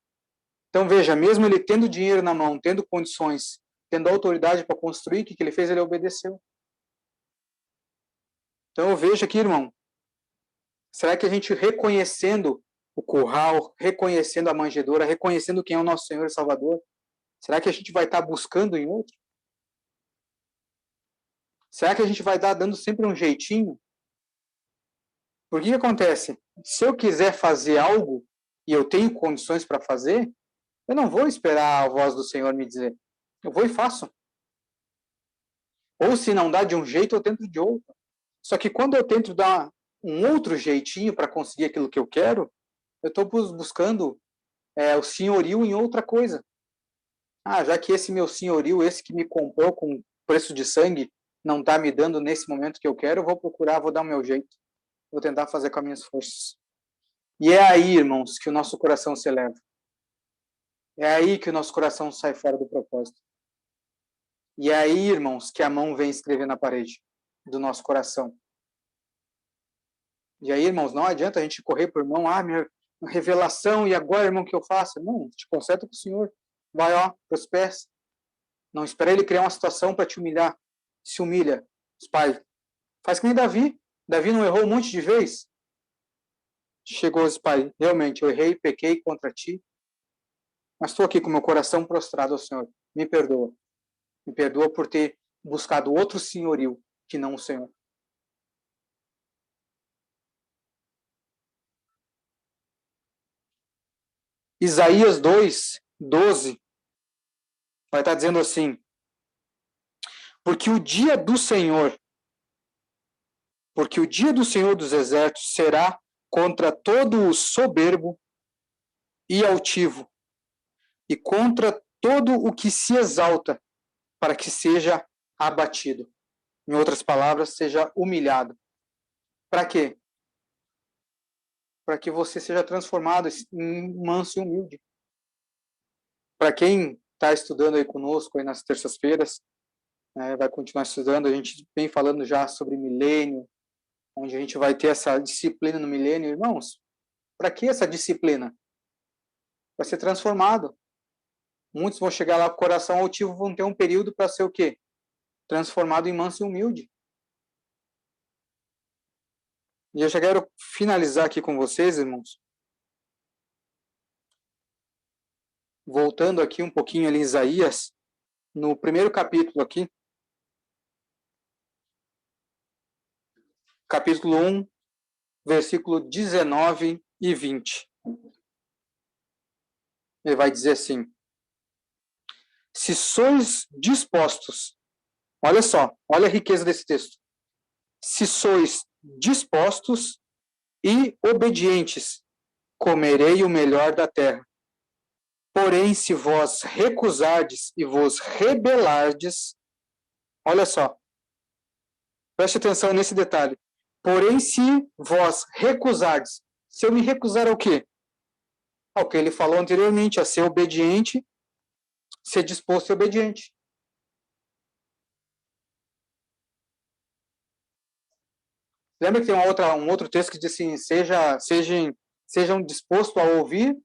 Então veja, mesmo ele tendo dinheiro na mão, tendo condições, tendo autoridade para construir, o que ele fez? Ele obedeceu. Então eu vejo aqui, irmão, será que a gente reconhecendo o curral, reconhecendo a manjedoura, reconhecendo quem é o nosso Senhor e Salvador, será que a gente vai estar buscando em outro? Será que a gente vai estar dando sempre um jeitinho? Porque o que acontece? Se eu quiser fazer algo e eu tenho condições para fazer, eu não vou esperar a voz do Senhor me dizer. Eu vou e faço. Ou se não dá de um jeito, eu tento de outro. Só que quando eu tento dar um outro jeitinho para conseguir aquilo que eu quero, eu estou buscando o senhorio em outra coisa. Já que esse meu senhorio, esse que me comprou com preço de sangue, não está me dando nesse momento que eu quero, eu vou procurar, vou dar o meu jeito. vou tentar fazer com as minhas forças. E é aí, irmãos, que o nosso coração se eleva. É aí que o nosso coração sai fora do propósito. E é aí, irmãos, que a mão vem escrever na parede do nosso coração. E aí, irmãos, não adianta a gente correr por irmão, minha revelação, e agora, irmão, o que eu faço? Não, te conserta com o Senhor. Vai, pros pés. Não espera ele criar uma situação para te humilhar. Se humilha. Pai, faz que nem Davi. Davi não errou um monte de vezes? Chegou os pai, realmente, eu errei, pequei contra ti, mas estou aqui com meu coração prostrado ao Senhor. Me perdoa. Me perdoa por ter buscado outro senhorio que não o Senhor. Isaías 2:12 vai estar dizendo assim: porque o dia do Senhor dos exércitos será contra todo o soberbo e altivo, e contra todo o que se exalta, para que seja abatido. Em outras palavras, seja humilhado. Para quê? Para que você seja transformado em manso e humilde. Para quem está estudando aí conosco aí nas terças-feiras, vai continuar estudando, a gente vem falando já sobre milênio, onde a gente vai ter essa disciplina no milênio. Irmãos, para que essa disciplina? Para ser transformado. Muitos vão chegar lá com o coração altivo, vão ter um período para ser o quê? Transformado em manso e humilde. E eu já quero finalizar aqui com vocês, irmãos. Voltando aqui um pouquinho ali em Isaías, no primeiro capítulo aqui, capítulo 1, versículo 19 e 20. Ele vai dizer assim: se sois dispostos, olha só, olha a riqueza desse texto. Se sois dispostos e obedientes, comerei o melhor da terra. Porém, se vós recusardes e vos rebelardes, olha só, preste atenção nesse detalhe. Porém, se vós recusardes, se eu me recusar ao quê? Ao que ele falou anteriormente, a ser obediente, ser disposto e obediente. Lembra que tem um outro texto que diz assim, sejam dispostos a ouvir,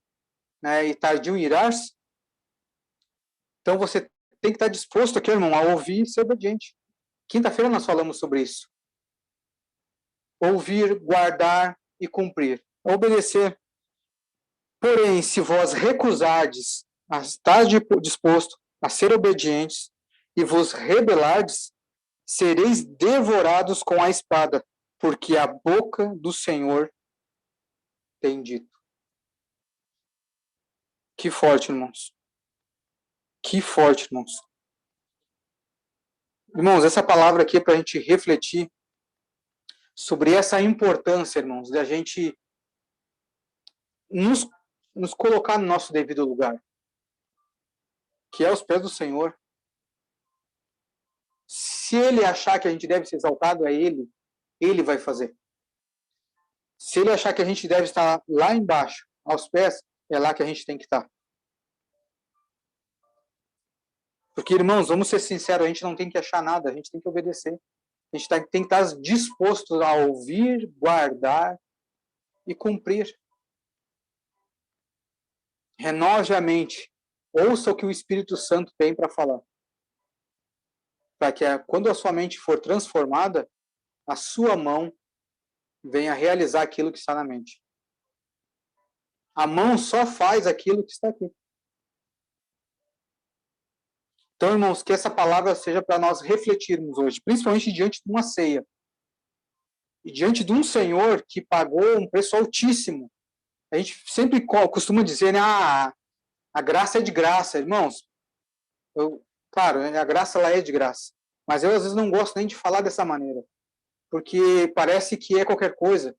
né, e tardio em irar-se? Então você tem que estar disposto aqui, irmão, a ouvir e ser obediente. Quinta-feira nós falamos sobre isso. Ouvir, guardar e cumprir. Obedecer. Porém, se vós recusardes a estar disposto a ser obedientes e vos rebelardes, sereis devorados com a espada, porque a boca do Senhor tem dito. Que forte, irmãos. Que forte, irmãos. Irmãos, essa palavra aqui é para a gente refletir sobre essa importância, irmãos, de a gente nos colocar no nosso devido lugar, que é aos pés do Senhor. Se ele achar que a gente deve ser exaltado, é ele vai fazer. Se ele achar que a gente deve estar lá embaixo, aos pés, é lá que a gente tem que estar. Porque, irmãos, vamos ser sinceros, a gente não tem que achar nada, a gente tem que obedecer. A gente tem que estar disposto a ouvir, guardar e cumprir. Renove a mente. Ouça o que o Espírito Santo tem para falar. Para que quando a sua mente for transformada, a sua mão venha realizar aquilo que está na mente. A mão só faz aquilo que está aqui. Então, irmãos, que essa palavra seja para nós refletirmos hoje, principalmente diante de uma ceia. E diante de um Senhor que pagou um preço altíssimo. A gente sempre costuma dizer, né, a graça é de graça. Irmãos, claro, a graça ela é de graça. Mas eu, às vezes, não gosto nem de falar dessa maneira. Porque parece que é qualquer coisa.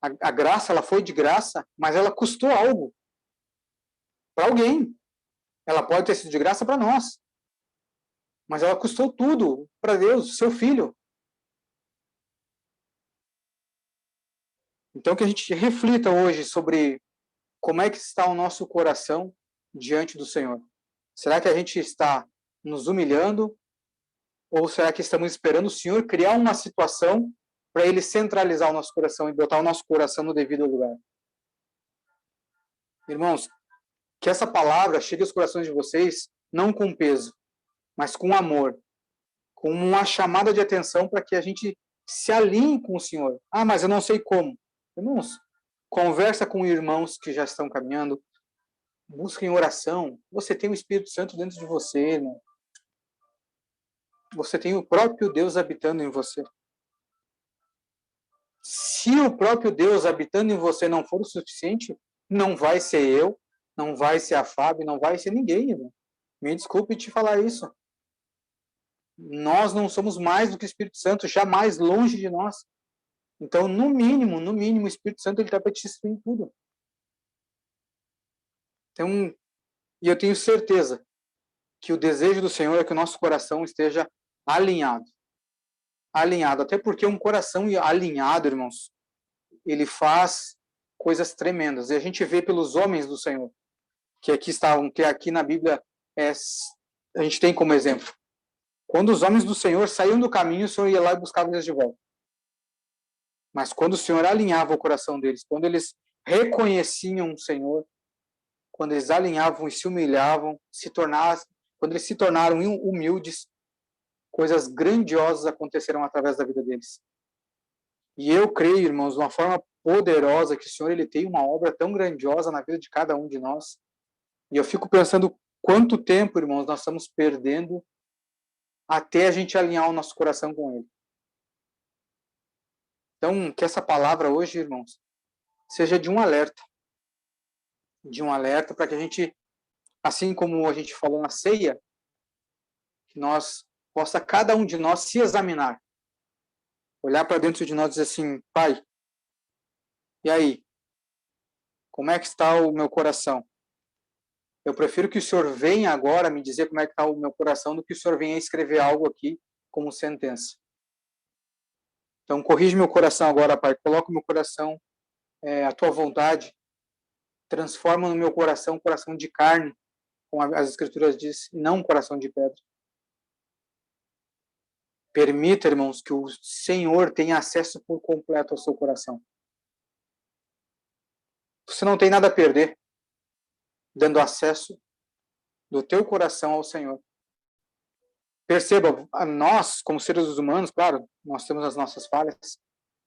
A graça, ela foi de graça, mas ela custou algo para alguém. Ela pode ter sido de graça para nós. Mas ela custou tudo para Deus, seu Filho. Então, que a gente reflita hoje sobre como é que está o nosso coração diante do Senhor. Será que a gente está nos humilhando? Ou será que estamos esperando o Senhor criar uma situação para Ele centralizar o nosso coração e botar o nosso coração no devido lugar? Irmãos, que essa palavra chegue aos corações de vocês não com peso, mas com amor, com uma chamada de atenção para que a gente se alinhe com o Senhor. Ah, mas eu não sei como. Irmãos, conversa com irmãos que já estão caminhando, busquem oração. Você tem o Espírito Santo dentro de você, irmão. Você tem o próprio Deus habitando em você. Se o próprio Deus habitando em você não for o suficiente, não vai ser eu, não vai ser a Fábio, não vai ser ninguém, irmão. Me desculpe te falar isso. Nós não somos mais do que o Espírito Santo, jamais longe de nós. Então, no mínimo, o Espírito Santo está para te instruir em tudo. Então, e eu tenho certeza que o desejo do Senhor é que o nosso coração esteja alinhado. Alinhado, até porque um coração alinhado, irmãos, ele faz coisas tremendas. E a gente vê pelos homens do Senhor, que aqui estavam, que aqui na Bíblia a gente tem como exemplo. Quando os homens do Senhor saíam do caminho, o Senhor ia lá e buscava eles de volta. Mas quando o Senhor alinhava o coração deles, quando eles reconheciam o Senhor, quando eles alinhavam e se humilhavam, quando eles se tornaram humildes, coisas grandiosas aconteceram através da vida deles. E eu creio, irmãos, de uma forma poderosa, que o Senhor ele tem uma obra tão grandiosa na vida de cada um de nós. E eu fico pensando quanto tempo, irmãos, nós estamos perdendo até a gente alinhar o nosso coração com Ele. Então, que essa palavra hoje, irmãos, seja de um alerta para que a gente, assim como a gente falou na ceia, que nós possa cada um de nós se examinar, olhar para dentro de nós e dizer assim, Pai, e aí? Como é que está o meu coração? Eu prefiro que o Senhor venha agora me dizer como é que está o meu coração do que o Senhor venha escrever algo aqui como sentença. Então, corrige meu coração agora, Pai. Coloca o meu coração a Tua vontade. Transforma no meu coração um coração de carne, como as Escrituras dizem, e não um coração de pedra. Permita, irmãos, que o Senhor tenha acesso por completo ao seu coração. Você não tem nada a perder dando acesso do teu coração ao Senhor. Perceba, nós, como seres humanos, claro, nós temos as nossas falhas,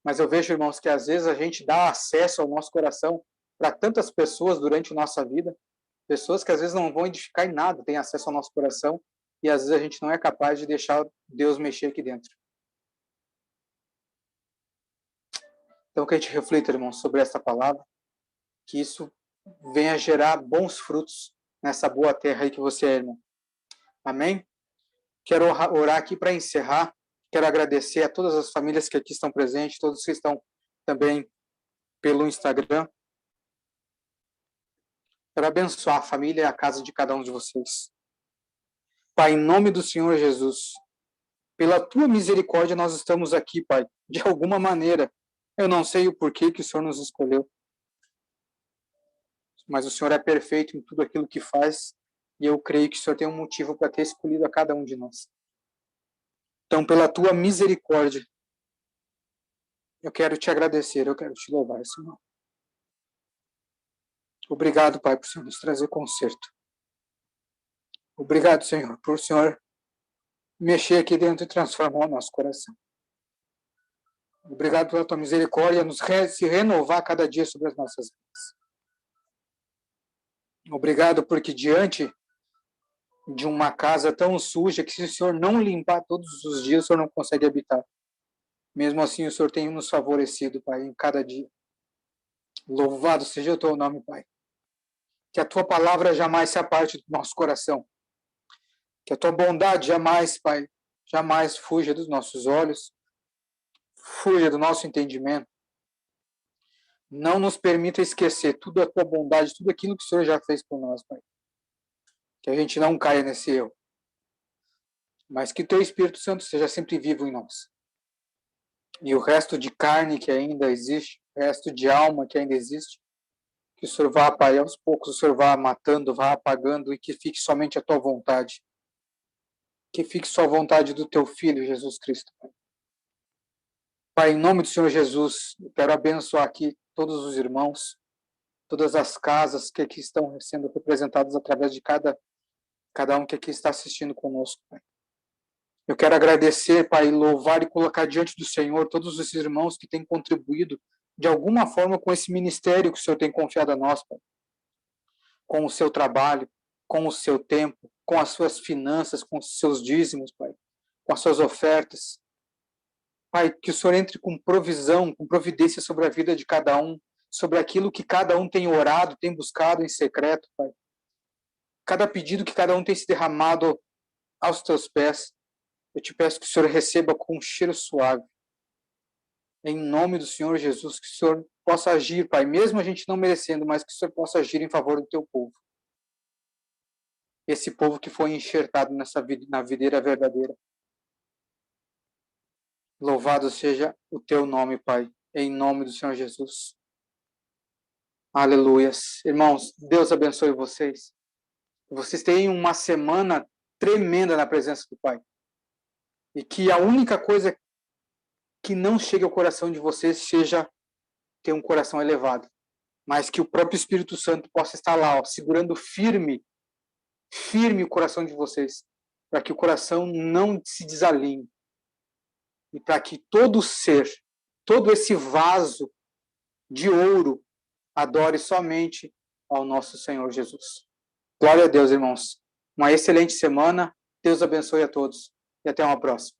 mas eu vejo, irmãos, que às vezes a gente dá acesso ao nosso coração para tantas pessoas durante a nossa vida, pessoas que às vezes não vão edificar em nada, têm acesso ao nosso coração, e às vezes a gente não é capaz de deixar Deus mexer aqui dentro. Então, que a gente reflita, irmãos, sobre essa palavra, que isso venha gerar bons frutos nessa boa terra aí que você é, irmão. Amém? Quero orar aqui para encerrar. Quero agradecer a todas as famílias que aqui estão presentes, todos que estão também pelo Instagram. Quero abençoar a família e a casa de cada um de vocês. Pai, em nome do Senhor Jesus, pela Tua misericórdia nós estamos aqui, Pai, de alguma maneira. Eu não sei o porquê que o Senhor nos escolheu, mas o Senhor é perfeito em tudo aquilo que faz, e eu creio que o Senhor tem um motivo para ter escolhido a cada um de nós. Então, pela Tua misericórdia, eu quero te agradecer, eu quero te louvar, Senhor. Obrigado, Pai, por o Senhor nos trazer conserto. Obrigado, Senhor, por o Senhor mexer aqui dentro e transformar o nosso coração. Obrigado pela Tua misericórdia, se renovar cada dia sobre as nossas vidas. Obrigado porque diante de uma casa tão suja que se o Senhor não limpar todos os dias, o Senhor não consegue habitar. Mesmo assim, o Senhor tem nos favorecido, Pai, em cada dia. Louvado seja o Teu nome, Pai. Que a Tua palavra jamais se aparte do nosso coração. Que a Tua bondade jamais, Pai, jamais fuja dos nossos olhos, fuja do nosso entendimento. Não nos permita esquecer tudo a Tua bondade, tudo aquilo que o Senhor já fez por nós, Pai. Que a gente não caia nesse erro. Mas que Teu Espírito Santo seja sempre vivo em nós. E o resto de carne que ainda existe, resto de alma que ainda existe. Que o Senhor vá, Pai, aos poucos o Senhor vá matando, vá apagando e que fique somente a tua vontade. Que fique só a vontade do teu Filho, Jesus Cristo. Pai, em nome do Senhor Jesus, eu quero abençoar aqui todos os irmãos, todas as casas que aqui estão sendo representadas através de cada um que aqui está assistindo conosco, Pai. Eu quero agradecer, Pai, louvar e colocar diante do Senhor todos os irmãos que têm contribuído de alguma forma com esse ministério que o Senhor tem confiado a nós, Pai. Com o seu trabalho, com o seu tempo, com as suas finanças, com os seus dízimos, Pai, com as suas ofertas. Pai, que o Senhor entre com provisão, com providência sobre a vida de cada um, sobre aquilo que cada um tem orado, tem buscado em secreto, Pai. Cada pedido que cada um tem se derramado aos teus pés, eu te peço que o Senhor receba com um cheiro suave. Em nome do Senhor Jesus, que o Senhor possa agir, Pai, mesmo a gente não merecendo, mas que o Senhor possa agir em favor do teu povo. Esse povo que foi enxertado na videira verdadeira. Louvado seja o teu nome, Pai, em nome do Senhor Jesus. Aleluias. Irmãos, Deus abençoe vocês. Vocês tenham uma semana tremenda na presença do Pai. E que a única coisa que não chegue ao coração de vocês seja ter um coração elevado. Mas que o próprio Espírito Santo possa estar lá, ó, segurando firme o coração de vocês. Para que o coração não se desalinhe. E para que todo ser, todo esse vaso de ouro, adore somente ao nosso Senhor Jesus. Glória a Deus, irmãos. Uma excelente semana. Deus abençoe a todos. E até uma próxima.